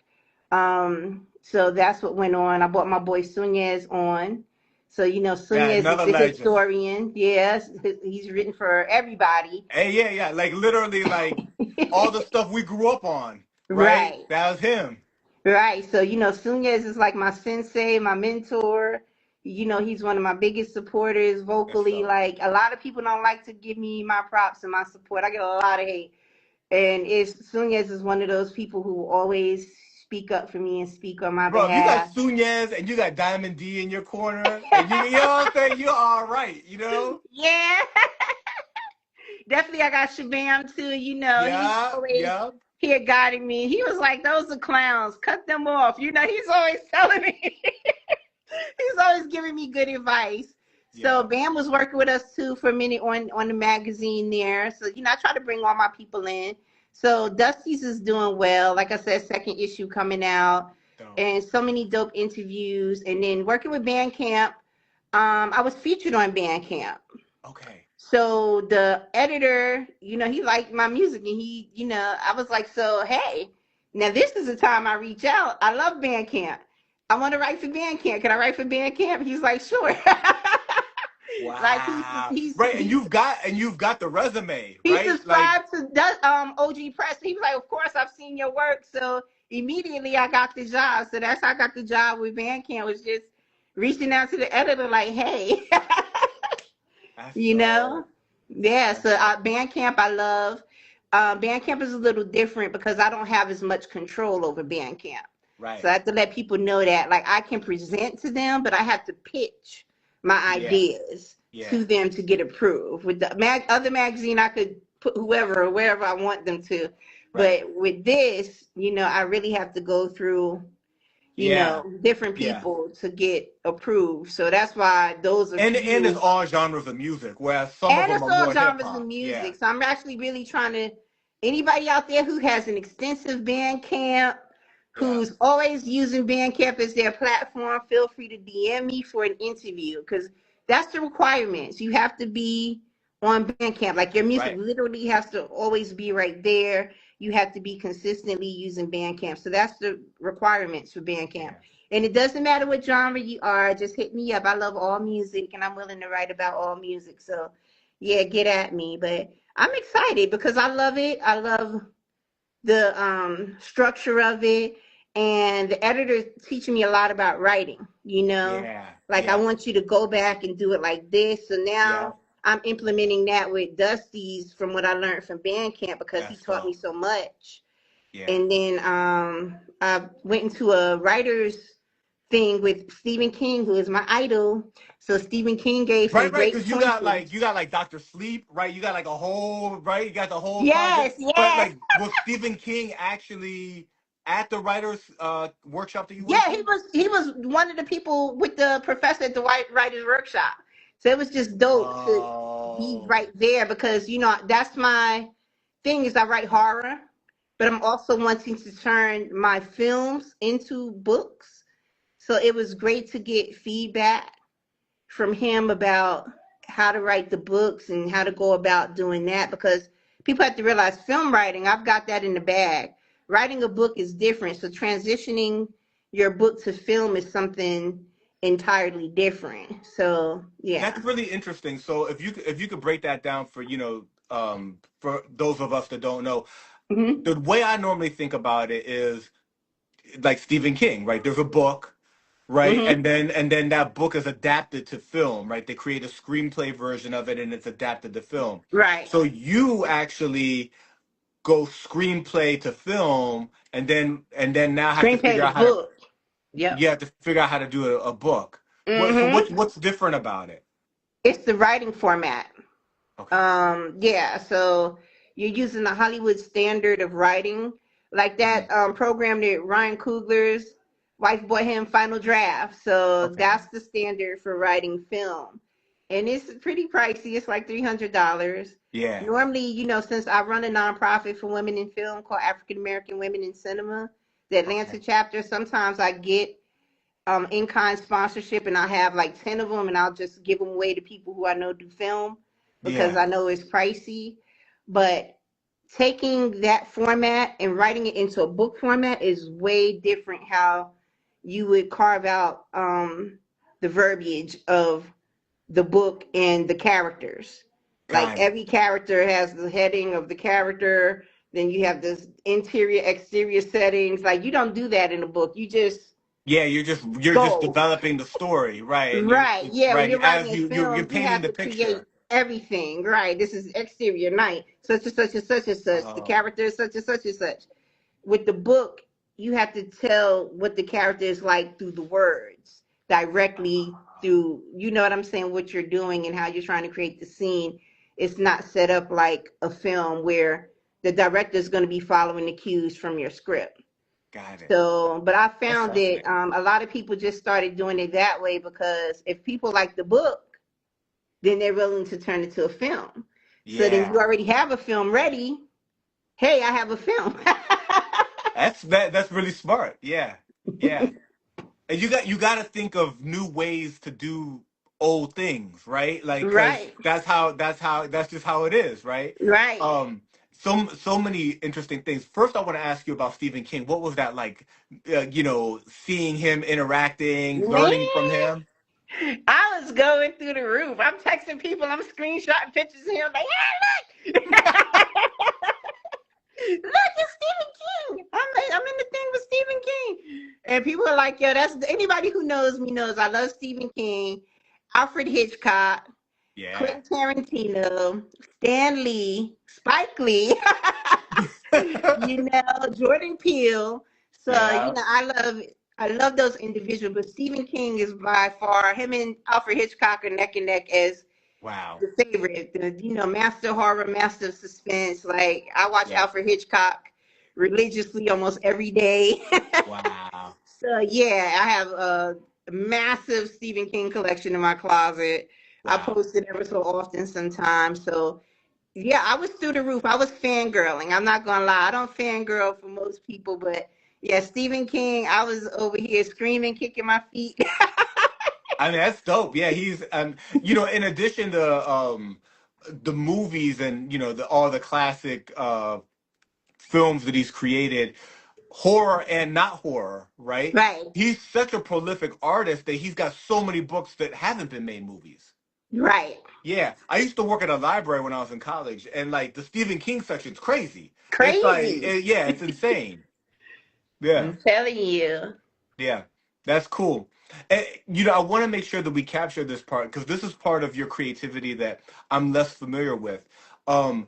S2: So that's what went on. I brought my boy Sunez on. So, you know,
S4: Yeah.
S2: Sunez is
S4: Another
S2: the
S4: legend.
S2: historian. Yes, he's written for everybody.
S4: Hey, yeah, yeah. Like literally, like all the stuff we grew up on, right?
S2: Right.
S4: That was him.
S2: Right. So, you know, Sunez is like my sensei, my mentor. You know, he's one of my biggest supporters
S4: Yes,
S2: vocally.
S4: so.
S2: Like, a lot of people don't like to give me my props and my support. I get a lot of hate. And it's Sunez is one of those people who always speak up for me and speak on my
S4: Bro, if you got
S2: behalf.
S4: Sunez and you got Diamond D in your corner, and you know what I'm saying, you're all right, you know?
S2: Yeah. Definitely I got Shabaam too. You know, he's
S4: Yeah,
S2: always
S4: yeah,
S2: here guiding me. He was like, those are clowns. Cut them off. You know, he's always telling me. He's always giving me good advice. So
S4: yeah.
S2: Bam was working with us too for a minute on the magazine there. So, you know, I try to bring all my people in. So Dusties is doing well. Like I said, second issue coming out
S4: Dope.
S2: and so many dope interviews. And then working with Bandcamp, I was featured on Bandcamp.
S4: Okay.
S2: So the editor, you know, he liked my music and he, you know, I was like, so hey, now this is the time I reach out. I love Bandcamp. I want to write for Bandcamp. Can I write for Bandcamp? He's like, sure. Like
S4: Wow. Right, and you've got the resume,
S2: he
S4: right? Like,
S2: subscribed to OG Press. He was like, of course I've seen your work. So immediately I got the job. So that's how I got the job with Bandcamp, was just reaching out to the editor like, hey.
S4: that's
S2: You know?
S4: dope.
S2: Yeah,
S4: That's
S2: so
S4: dope.
S2: Bandcamp I love. Bandcamp is a little different because I don't have as much control over Bandcamp. So
S4: Right.
S2: I have to let people know that. Like I can present to them, but I have to pitch my
S4: Yeah.
S2: ideas
S4: Yeah.
S2: to them to get approved. With the other magazine, I could put whoever or wherever I want them to.
S4: Right.
S2: But with this, you know, I really have to go through, you
S4: Yeah.
S2: know, different
S4: Yeah.
S2: people to get approved. So that's why those are
S4: And it's
S2: few.
S4: all genres of music, whereas some of
S2: And
S4: them
S2: it's
S4: are
S2: all
S4: more hip
S2: genres of
S4: hop. Yeah.
S2: music. So I'm actually really trying to, anybody out there who has an extensive Bandcamp,
S4: Yeah.
S2: who's always using Bandcamp as their platform, feel free to DM me for an interview because that's the requirements. You have to be on Bandcamp. Like your music
S4: Right.
S2: literally has to always be right there. You have to be consistently using Bandcamp. So that's the requirements for Bandcamp.
S4: Yeah.
S2: And it doesn't matter what genre you are, just hit me up. I love all music and I'm willing to write about all music. So yeah, get at me. But I'm excited because I love it. I love the structure of it, and the editor teaching me a lot about writing, you know,
S4: Yeah.
S2: like I
S4: Yeah.
S2: want you to go back and do it like this. So
S4: Yeah.
S2: now I'm implementing that with Dusties from what I learned from Bandcamp because he
S4: That's
S2: taught me
S4: dope.
S2: so much.
S4: Yeah.
S2: And then I went into a writer's thing with Stephen King, who is my idol. So Stephen King gave some
S4: Right, right,
S2: great
S4: because you got like
S2: pointers.
S4: Dr. Sleep, right? You got like a whole right, you got the whole
S2: Yes,
S4: project. But
S2: yes.
S4: like was Stephen King actually at the writers workshop that you went
S2: Yeah,
S4: to?
S2: he was one of the people with the professor at the White Writers Workshop. So it was just dope to be
S4: Whoa.
S2: right there because you know that's my thing is I write horror, but I'm also wanting to turn my films into books. So it was great to get feedback from him about how to write the books and how to go about doing that because people have to realize film writing, I've got that in the bag. Writing a book is different. So transitioning your book to film is something entirely different. So yeah.
S4: That's really interesting. So if you could break that down for for those of us that don't know,
S2: Hmm.
S4: the way I normally think about it is like Stephen King, right? There's a book, right?
S2: Hmm.
S4: And then that book is adapted to film, right? They create a screenplay version of it and it's adapted to film.
S2: Right.
S4: So you actually go screenplay to film and then now have to
S2: Screenplay
S4: figure
S2: the
S4: out how to
S2: book. Yep.
S4: you have to figure out how to do a book.
S2: Hmm.
S4: What's different about it?
S2: It's the writing format.
S4: Okay.
S2: Yeah, so you're using the Hollywood standard of writing, like
S4: Hmm.
S2: that program that Ryan Coogler's wife bought him, Final Draft. So
S4: Okay.
S2: that's the standard for writing film. and it's pretty pricey. It's like $300.
S4: Yeah.
S2: Normally, since I run a nonprofit for women in film called African American Women in Cinema, the Atlanta
S4: Okay.
S2: chapter, sometimes I get in-kind sponsorship, and I have like 10 of them, and I'll just give them away to people who I know do film because
S4: Yeah.
S2: I know it's pricey. But taking that format and writing it into a book format is way different how you would carve out the verbiage of the book and the characters. Like
S4: Got it.
S2: every character has the heading of the character, then you have this interior, exterior settings. Like you don't do that in a book. You just
S4: Yeah, you're just
S2: go.
S4: developing the story, right? And
S2: Right. Yeah. When
S4: right
S2: you're writing
S4: as
S2: a
S4: you're
S2: film, you
S4: painting
S2: have
S4: the
S2: to create
S4: picture.
S2: everything. Right. This is exterior night, such and such and such and such. The
S4: Oh,
S2: character is such and such and such. With the book, you have to tell what the character is like through the words directly through, you know what I'm saying, what you're doing and how you're trying to create the scene. It's not set up like a film where the director is going to be following the cues from your script.
S4: got it.
S2: So, but I
S4: That's
S2: found that
S4: fascinating.
S2: a lot of people just started doing it that way because if people like the book, then they're willing to turn it to a film. So then you
S4: Yeah.
S2: already have a film ready. Hey, I have a film.
S4: That's really smart. Yeah. Yeah. And you got to think of new ways to do old things, right? Like cuz
S2: Right,
S4: that's just how it is, right?
S2: right.
S4: Um so many interesting things. First I want to ask you about Stephen King. What was that like seeing him interacting,
S2: Man,
S4: learning from him?
S2: I was going through the roof. I'm texting people. I'm screenshotting pictures of him. Like, hey, look, look, it's Stephen King. I'm in the thing with Stephen King, and people are like, yo, that's anybody who knows me knows I love Stephen King, Alfred Hitchcock,
S4: Yeah.
S2: Quentin Tarantino, Stan Lee, Spike Lee. Jordan Peele. So,
S4: Yeah.
S2: I love those individuals, but Stephen King is by far him and Alfred Hitchcock are neck and neck as
S4: Wow.
S2: the favorite. Master horror, master of suspense. Like I watch
S4: Yeah.
S2: Alfred Hitchcock religiously almost every day.
S4: Wow.
S2: So yeah, I have a massive Stephen King collection in my closet. I
S4: Wow.
S2: post it ever so often sometimes. So yeah, I was through the roof. I was fangirling. I'm not gonna lie. I don't fangirl for most people, but yeah, Stephen King, I was over here screaming, kicking my feet.
S4: I mean, that's dope. Yeah, he's in addition to the movies and all the classic films that he's created, horror and not horror, right?
S2: Right,
S4: He's such a prolific artist that he's got so many books that haven't been made movies.
S2: right.
S4: Yeah, I used to work at a library when I was in college, and like the Stephen King section's crazy. It's like,
S2: Crazy.
S4: yeah, it's insane. Yeah.
S2: I'm telling you.
S4: Yeah, that's cool. And, I want to make sure that we capture this part because this is part of your creativity that I'm less familiar with. Um,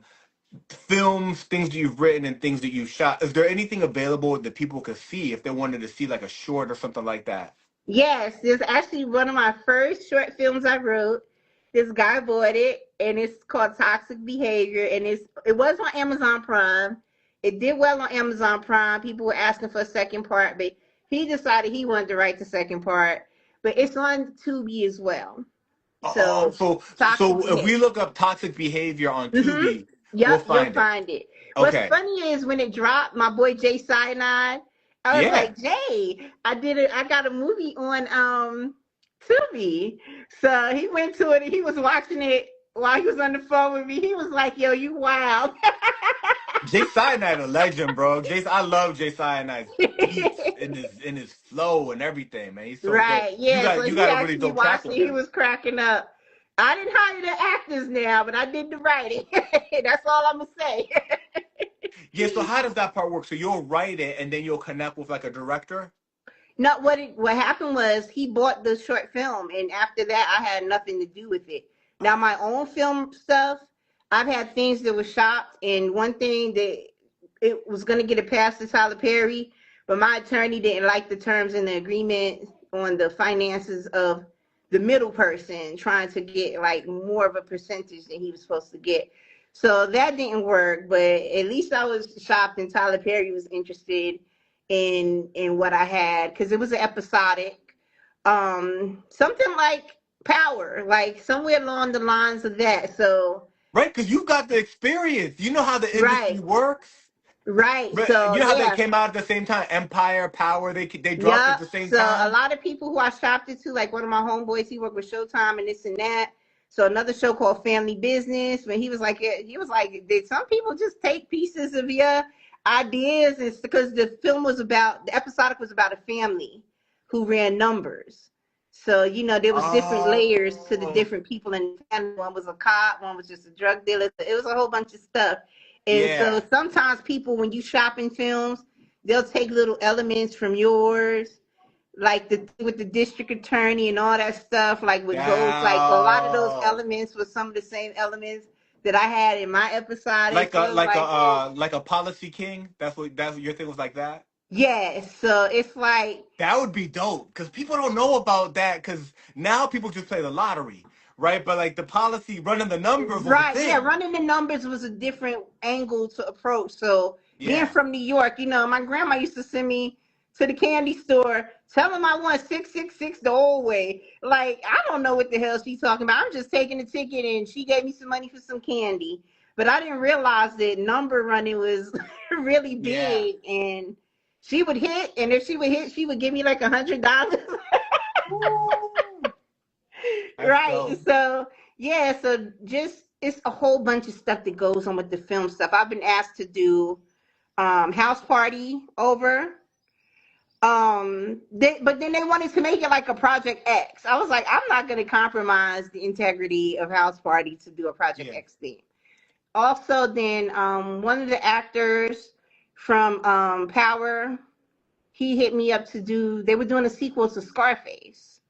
S4: Films, things that you've written, and things that you've shot. Is there anything available that people could see if they wanted to see like a short or something like that?
S2: Yes, this is actually one of my first short films I wrote. This guy bought it, and it's called Toxic Behavior, and it was on Amazon Prime. It did well on Amazon Prime. People were asking for a second part, but he decided he wanted to write the second part. But it's on Tubi as well.
S4: Oh,
S2: So Toxic
S4: so if we
S2: Behavior.
S4: look up toxic behavior on
S2: Mm-hmm.
S4: Tubi, we'll
S2: Yep, you'll
S4: find it.
S2: find it. What's
S4: Okay.
S2: funny is when it dropped, my boy Jay Cyanide, I was
S4: Yeah.
S2: like, Jay, I did it. I got a movie on Tubi. So he went to it and he was watching it while he was on the phone with me. He was like, yo, you wild.
S4: Jay Cyanide a legend, bro. I love Jay Cyanide's beats and his flow and everything, man. He's so dope.
S2: Right,
S4: You
S2: yeah.
S4: got
S2: So
S4: you
S2: he
S4: got a really
S2: actually
S4: dope track
S2: watched
S4: with
S2: it. He
S4: him.
S2: was cracking up. I didn't hire the actors now, but I did the writing. That's all I'm gonna say.
S4: Yeah, so how does that part work? So you'll write it and then you'll connect with like a director?
S2: No, what happened was he bought the short film, and after that, I had nothing to do with it. Now, my own film stuff, I've had things that were shopped, and one thing that it was going to get a pass to Tyler Perry, but my attorney didn't like the terms in the agreement on the finances of the middle person trying to get like more of a percentage than he was supposed to get. So that didn't work, but at least I was shopped, and Tyler Perry was interested in what I had because it was an episodic, something like Power, like somewhere along the lines of that. So
S4: Right, because you got the experience. You know how the industry
S2: right,
S4: works.
S2: right.
S4: Right,
S2: So
S4: you know how they
S2: yeah.
S4: came out at the same time. Empire, Power, they dropped at
S2: Yep.
S4: the same
S2: So a
S4: time.
S2: lot of people who I shopped it to, like one of my homeboys, he worked with Showtime and this and that. So another show called Family Business, when he was like, did some people just take pieces of your ideas? It's because the episodic was about a family who ran numbers. So, there was different layers to the
S4: Oh,
S2: different people in the family. One was a cop, one was just a drug dealer. It was a whole bunch of stuff. And so
S4: yeah.
S2: sometimes people, when you shop in films, they'll take little elements from yours, like with the district attorney and all that stuff. Like with Ghost, like a lot of those
S4: Down.
S2: elements were some of the same elements that I had in my episodic. So it was like,
S4: Like a policy king. That's what your thing was like that.
S2: yes. So it's like,
S4: That would be dope because people don't know about that because now people just play the lottery, right? But like the policy running the numbers was a
S2: right, yeah,
S4: thing.
S2: running the numbers was a different angle to approach. So being
S4: Yeah,
S2: from New York, my grandma used to send me to the candy store, tell them I want 666 the old way. Like, I don't know what the hell she's talking about. I'm just taking the ticket, and she gave me some money for some candy. But I didn't realize that number running was really
S4: yeah.
S2: big, and she would hit, and if she would hit, she would give me like $100.
S4: Woo! That's
S2: Right.
S4: dope.
S2: So yeah, so just it's a whole bunch of stuff that goes on with the film stuff. I've been asked to do house party over. But then they wanted to make it like a Project X. I was like, I'm not gonna compromise the integrity of house party to do a Project
S4: Yeah.
S2: X thing. Also, then one of the actors from Power, he hit me up to do, they were doing a sequel to Scarface.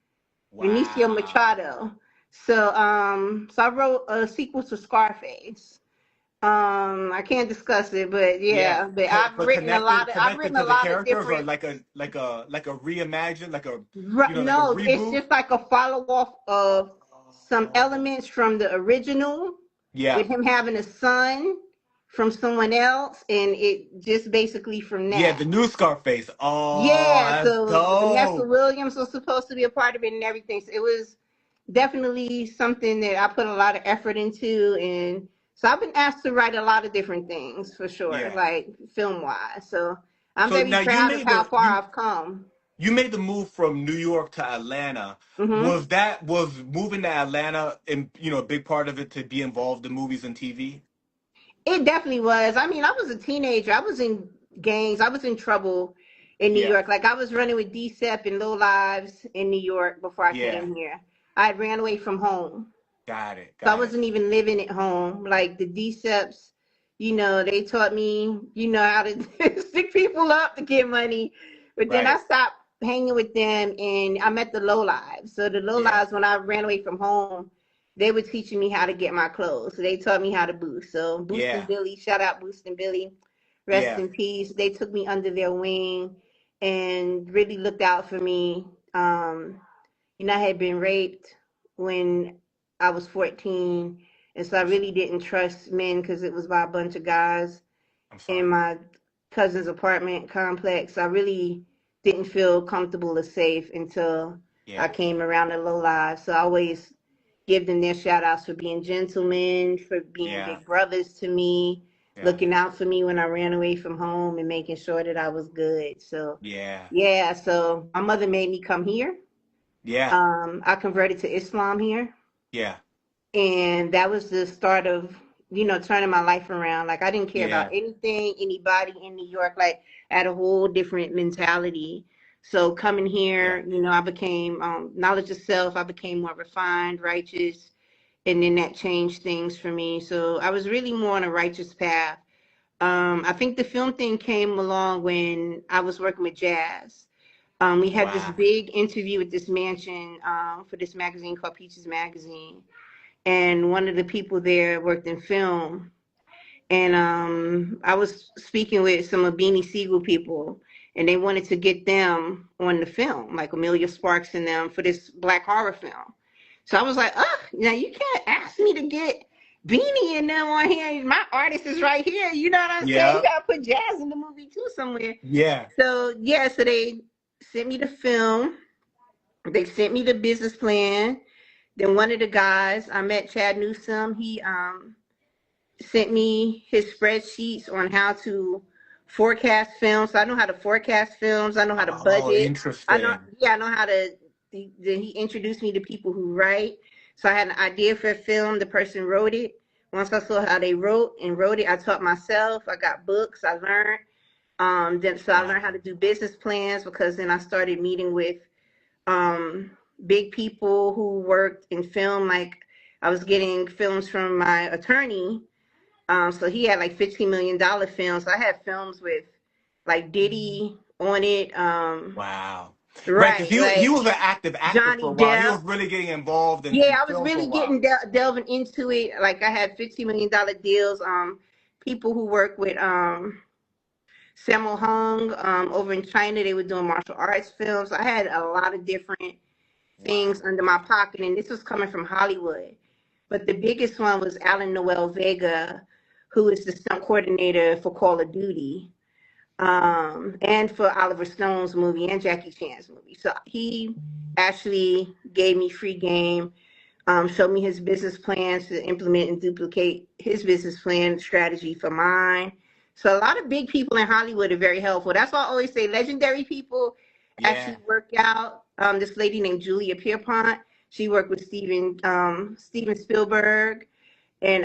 S2: Benicio
S4: Wow.
S2: Machado. So I wrote a sequel to Scarface. I can't discuss it, but
S4: Yeah.
S2: yeah, but I've
S4: But
S2: written a lot of
S4: connected to the characters or
S2: different.
S4: like a reimagined like a
S2: No, it's
S4: reboot.
S2: just like a follow off of some
S4: Oh.
S2: elements from the original,
S4: Yeah.
S2: with him having a son from someone else, and it just basically from
S4: Yeah.
S2: that.
S4: The new Scarface. Oh,
S2: Yeah,
S4: that's
S2: so Vanessa
S4: dope.
S2: Williams was supposed to be a part of it and everything. So it was definitely something that I put a lot of effort into. And so I've been asked to write a lot of different things for sure,
S4: Yeah.
S2: like film wise. So I'm
S4: So
S2: very
S4: now you
S2: proud of
S4: made
S2: how
S4: the
S2: far I've come.
S4: you made the move from New York to Atlanta.
S2: Hmm.
S4: Was moving to Atlanta and a big part of it to be involved in movies and TV?
S2: It definitely was. I mean, I was a teenager. I was in gangs. I was in trouble in New
S4: Yeah.
S2: York. Like I was running with DCEP and Low Lives in New York before I
S4: Yeah.
S2: came here. I had ran away from home.
S4: Got it.
S2: So I
S4: Got it.
S2: wasn't even living at home. Like the DCEPs, they taught me, how to stick people up to get money. But then I
S4: Right.
S2: stopped hanging with them and I met the low lives. So the low
S4: Yeah.
S2: lives, when I ran away from home, they were teaching me how to get my clothes. So they taught me how to boost. So Boosting
S4: Yeah.
S2: Billy, shout out Boosting Billy, rest
S4: Yeah.
S2: in peace. They took me under their wing and really looked out for me. I had been raped when I was 14. And so I really didn't trust men because it was by a bunch of guys
S4: I'm
S2: in
S4: sorry.
S2: my cousin's apartment complex. I really didn't feel comfortable or safe until I
S4: Yeah.
S2: came around the low lives. So I always give them their shout outs for being gentlemen, for being
S4: Yeah.
S2: big brothers to me,
S4: Yeah.
S2: looking out for me when I ran away from home and making sure that I was good. So
S4: Yeah.
S2: yeah, so my mother made me come here.
S4: Yeah.
S2: I converted to Islam here,
S4: Yeah.
S2: and that was the start of turning my life around. Like I didn't care about
S4: Yeah.
S2: anything, anybody in New York. Like I had a whole different mentality. So coming
S4: Yeah.
S2: here, I became knowledge of self. I became more refined, righteous, and then that changed things for me. So I was really more on a righteous path. I think the film thing came along when I was working with Jazz. We had this
S4: Wow.
S2: big interview at this mansion for this magazine called Peaches Magazine, and one of the people there worked in film. And I was speaking with some of Beanie Siegel people, and they wanted to get them on the film, like Amelia Sparks and them, for this Black horror film. So I was like, now you can't ask me to get Beanie and them on here. My artist is right here. You know what I'm saying? You
S4: Yeah.
S2: gotta put Jazz in the movie too somewhere.
S4: Yeah.
S2: So yeah, so they sent me the film. They sent me the business plan. Then one of the guys, I met Chad Newsome. He sent me his spreadsheets on how to forecast films. So I know how to forecast films. I know how to
S4: Oh,
S2: budget.
S4: interesting.
S2: I know how to. He introduced me to people who write. So I had an idea for a film. The person wrote it. Once I saw how they wrote it, I taught myself. I got books. I learned. I
S4: Wow.
S2: learned how to do business plans, because then I started meeting with big people who worked in film. Like, I was getting films from my attorney. So he had like $15 million films. I had films with like Diddy on it.
S4: Wow. Right, because
S2: Right,
S4: he
S2: like
S4: was an active actor for
S2: Johnny
S4: a while. He
S2: Depp.
S4: was really getting involved in
S2: Yeah, I was
S4: film for a
S2: really
S4: while.
S2: getting delving into it. Like, I had $15 million deals. People who work with Sammo Hung over in China, they were doing martial arts films. I had a lot of different
S4: Wow.
S2: things under my pocket, and this was coming from Hollywood. But the biggest one was Alan Noel Vega, who is the stunt coordinator for Call of Duty, and for Oliver Stone's movie and Jackie Chan's movie. So he actually gave me free game, showed me his business plans to implement and duplicate his business plan strategy for mine. So a lot of big people in Hollywood are very helpful. That's why I always say legendary people
S4: Yeah.
S2: actually work out. This lady named Julia Pierpont, she worked with Steven Spielberg, and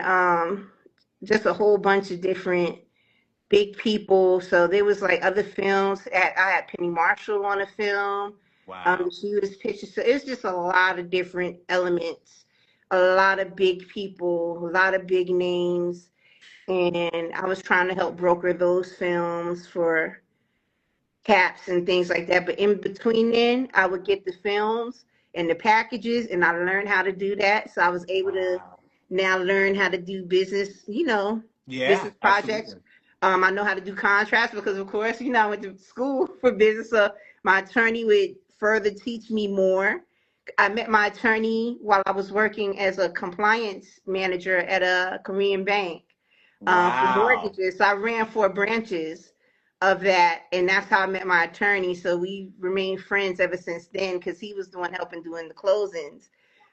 S2: just a whole bunch of different big people. So there was like other films. I had Penny Marshall on a film.
S4: Wow.
S2: She was pictured. So it's just a lot of different elements, a lot of big people, a lot of big names. And I was trying to help broker those films for caps and things like that. But in between then, I would get the films and the packages, and I learned how to do that. So I was able to
S4: Wow.
S2: now learn how to do business,
S4: Yeah,
S2: business projects.
S4: absolutely.
S2: I know how to do contracts because, of course, I went to school for business. So my attorney would further teach me more. I met my attorney while I was working as a compliance manager at a Korean bank, for
S4: Wow.
S2: mortgages. So I ran 4 branches of that, and that's how I met my attorney. So we remained friends ever since then, because he was the one helping doing the closings.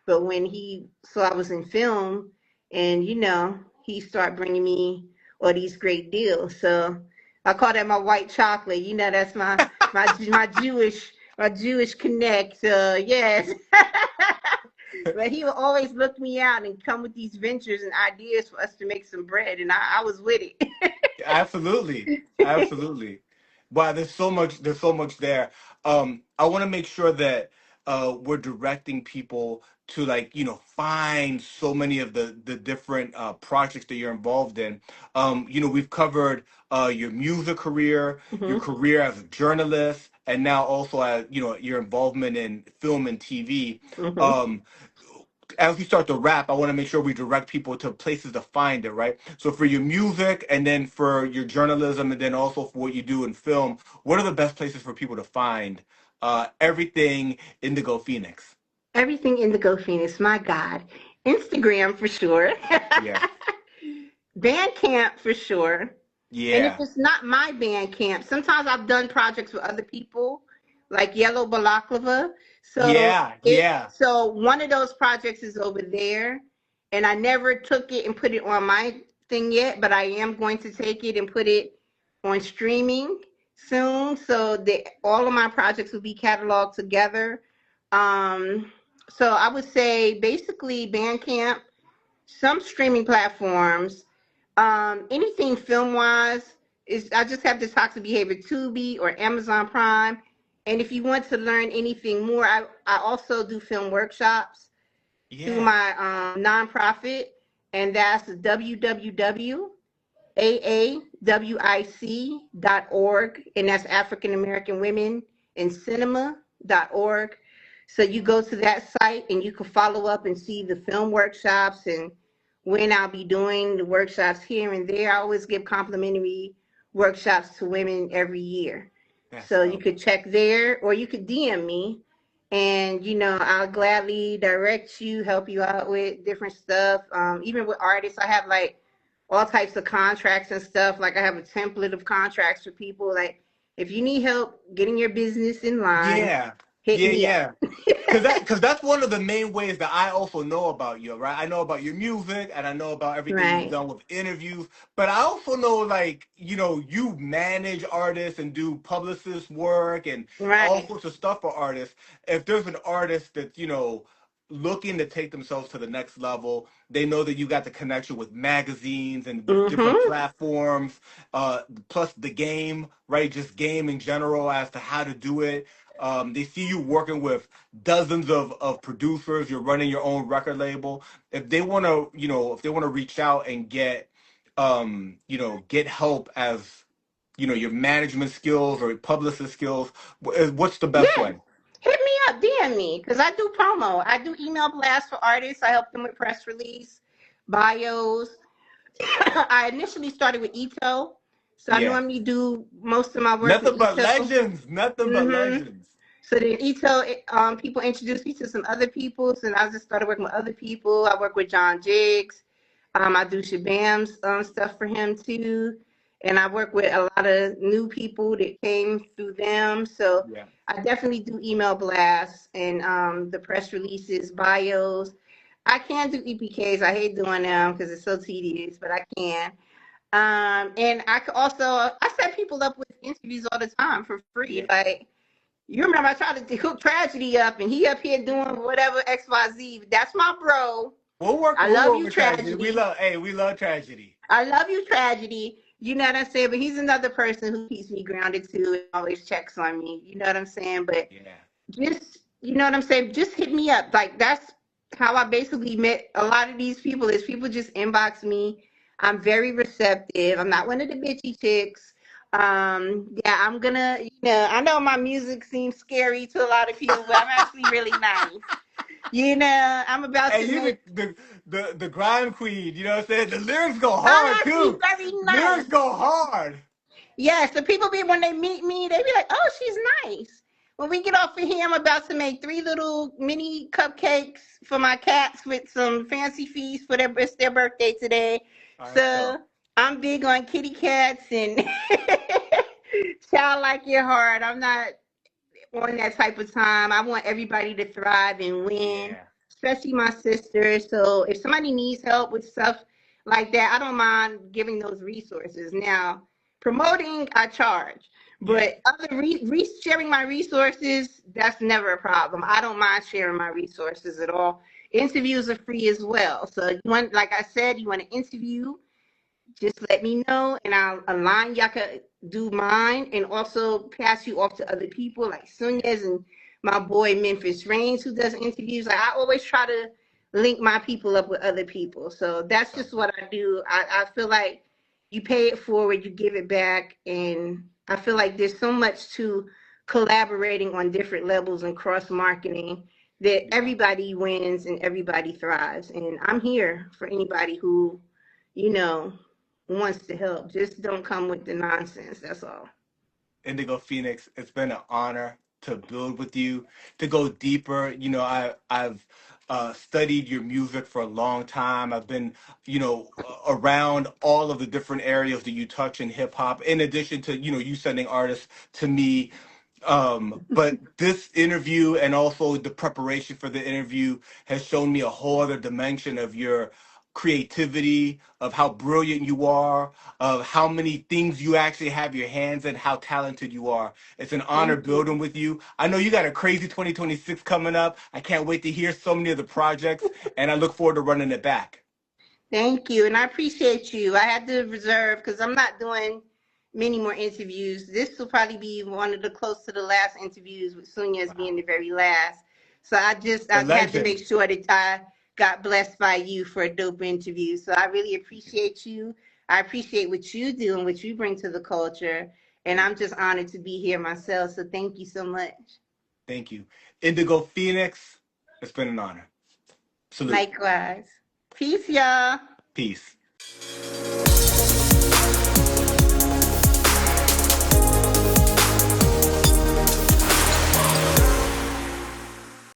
S2: But when he saw I was in film, and he started bringing me all these great deals. So I call that my white chocolate. That's my Jewish connect. Yes. But he would always look me out and come with these ventures and ideas for us to make some bread, and I was with it.
S4: Absolutely. Absolutely. Wow, there's so much there. I want to make sure that we're directing people to, like, find so many of the different projects that you're involved in. We've covered your music career, your
S2: Hmm.
S4: career as a journalist, and now also as, your involvement in film and TV.
S2: Hmm.
S4: Um, as we start to wrap, I want to make sure we direct people to places to find it, right? So for your music, and then for your journalism, and then also for what you do in film, what are the best places for people to find everything Indigo Phoenix?
S2: Everything Indigo Phoenix, my God. Instagram for sure.
S4: Yeah.
S2: Bandcamp for sure. And if
S4: Yeah.
S2: it's not my Bandcamp, sometimes I've done projects with other people, like Yellow Balaklava. So
S4: Yeah. Yeah.
S2: one of those projects is over there, and I never took it and put it on my thing yet, but I am going to take it and put it on streaming soon, so that all of my projects will be cataloged together. Um, so I would say basically Bandcamp, some streaming platforms, anything film wise is, I just have the toxic behavior Tubi or Amazon Prime. And if you want to learn anything more, I also do film workshops through
S4: Yeah.
S2: my nonprofit, and that's www.aawic.org, and that's African American Women in Cinema.org. So you go to that site and you can follow up and see the film workshops and when I'll be doing the workshops here and there. I always give complimentary workshops to women every year.
S4: That's
S2: So you
S4: dope.
S2: could check there, or you could DM me, and I'll gladly direct you, help you out with different stuff. Even with artists, I have like all types of contracts and stuff. Like, I have a template of contracts for people. Like, if you need help getting your business in line,
S4: Yeah.
S2: hit
S4: Yeah,
S2: me up.
S4: yeah. Cause that's one of the main ways that I also know about you, right? I know about your music and I know about everything you've
S2: Right,
S4: done with interviews, but I also know like, you manage artists and do publicist work and all
S2: right.
S4: sorts of stuff for artists. If there's an artist that's, looking to take themselves to the next level, they know that you got the connection with magazines and with different
S2: Mm-hmm.
S4: platforms, plus the game, right? Just game in general as to how to do it. They see you working with dozens of producers. You're running your own record label. If they want to, if they want to reach out and get help as, your management skills or publicist skills, what's the best
S2: Yes.
S4: way?
S2: Hit me up, DM me, because I do promo. I do email blasts for artists. I help them with press release, bios. I initially started with Ito, so I
S4: Yeah.
S2: normally do most of my work with
S4: Nothing but
S2: Ito.
S4: legends. Nothing but
S2: hmm
S4: legends.
S2: So then Ito, people introduced me to some other people, so I just started working with other people. I work with John Jiggs. I do Shabaam's stuff for him too, and I work with a lot of new people that came through them. So
S4: Yeah.
S2: I definitely do email blasts and the press releases, bios. I can do EPKs. I hate doing them because it's so tedious, but I can. And I could also I set people up with interviews all the time for free.
S4: Yeah.
S2: Like you remember I tried to hook Tragedy up and he up here doing whatever XYZ. That's my bro. I
S4: We'll
S2: love
S4: work
S2: you,
S4: with tragedy.
S2: Tragedy.
S4: We love tragedy.
S2: I love you, Tragedy. You know what I'm saying? But he's another person who keeps me grounded too and always checks on me. You know what I'm saying? But
S4: Yeah.
S2: just you know what I'm saying? Just hit me up. Like that's how I basically met a lot of these people is people just inbox me. I'm very receptive. I'm not one of the bitchy chicks. Yeah, I'm gonna, I know my music seems scary to a lot of people, but I'm actually really nice. I'm about to
S4: And you
S2: make
S4: the grime queen, you know what I'm saying? The lyrics go
S2: I'm
S4: hard
S2: actually
S4: too.
S2: very
S4: Lyrics
S2: nice.
S4: go hard.
S2: Yeah, so people be when they meet me, they be like, "Oh, she's nice." When we get off of here, I'm about to make 3 little mini cupcakes for my cats with some fancy feast for it's their birthday today.
S4: All right,
S2: So
S4: so
S2: I'm big on kitty cats and child like your heart. I'm not on that type of time. I want everybody to thrive and win,
S4: yeah.
S2: especially my sisters. So if somebody needs help with stuff like that, I don't mind giving those resources. Now, promoting, I charge,
S4: Yeah.
S2: but other sharing my resources, that's never a problem. I don't mind sharing my resources at all. Interviews are free as well. So you want, like I said, you want to interview, just let me know and I'll align. Y'all could do mine and also pass you off to other people like
S4: Yeah.
S2: Sunez and my boy Memphis Reigns who does interviews. Like I always try to link my people up with other people. So that's
S4: So
S2: just what I do. I feel like you pay it forward, you give it back. And I feel like there's so much to collaborating on different levels and cross marketing that
S4: yeah.
S2: everybody wins and everybody thrives. And I'm here for anybody who, you know, wants to help. Just don't come with the nonsense. That's all.
S4: Indigo Phoenix, it's been an honor to build with you, to go deeper. I've studied your music for a long time. I've been, around all of the different areas that you touch in hip hop, in addition to, you sending artists to me. But this interview and also the preparation for the interview has shown me a whole other dimension of your creativity, of how brilliant you are, of how many things you actually have your hands in, how talented you are. It's an honor
S2: Thank you.
S4: building with you. I know you got a crazy 2026 coming up. I can't wait to hear so many of the projects, and I look forward to running it back.
S2: Thank you. And I appreciate you. I had to reserve because I'm not doing many more interviews. This will probably be one of the close to the last interviews with Sunya's
S4: Wow.
S2: being the very last. So
S4: The
S2: I had to
S4: legend.
S2: make sure that I got blessed by you for a dope interview. So I really
S4: Thank you.
S2: appreciate you. I appreciate what you do and what you bring to the culture. And
S4: Thank
S2: I'm
S4: you.
S2: just honored to be here myself. So thank you so much.
S4: Thank you. Indigo Phoenix, it's been an honor. Salute.
S2: Likewise. Peace, y'all.
S4: Peace.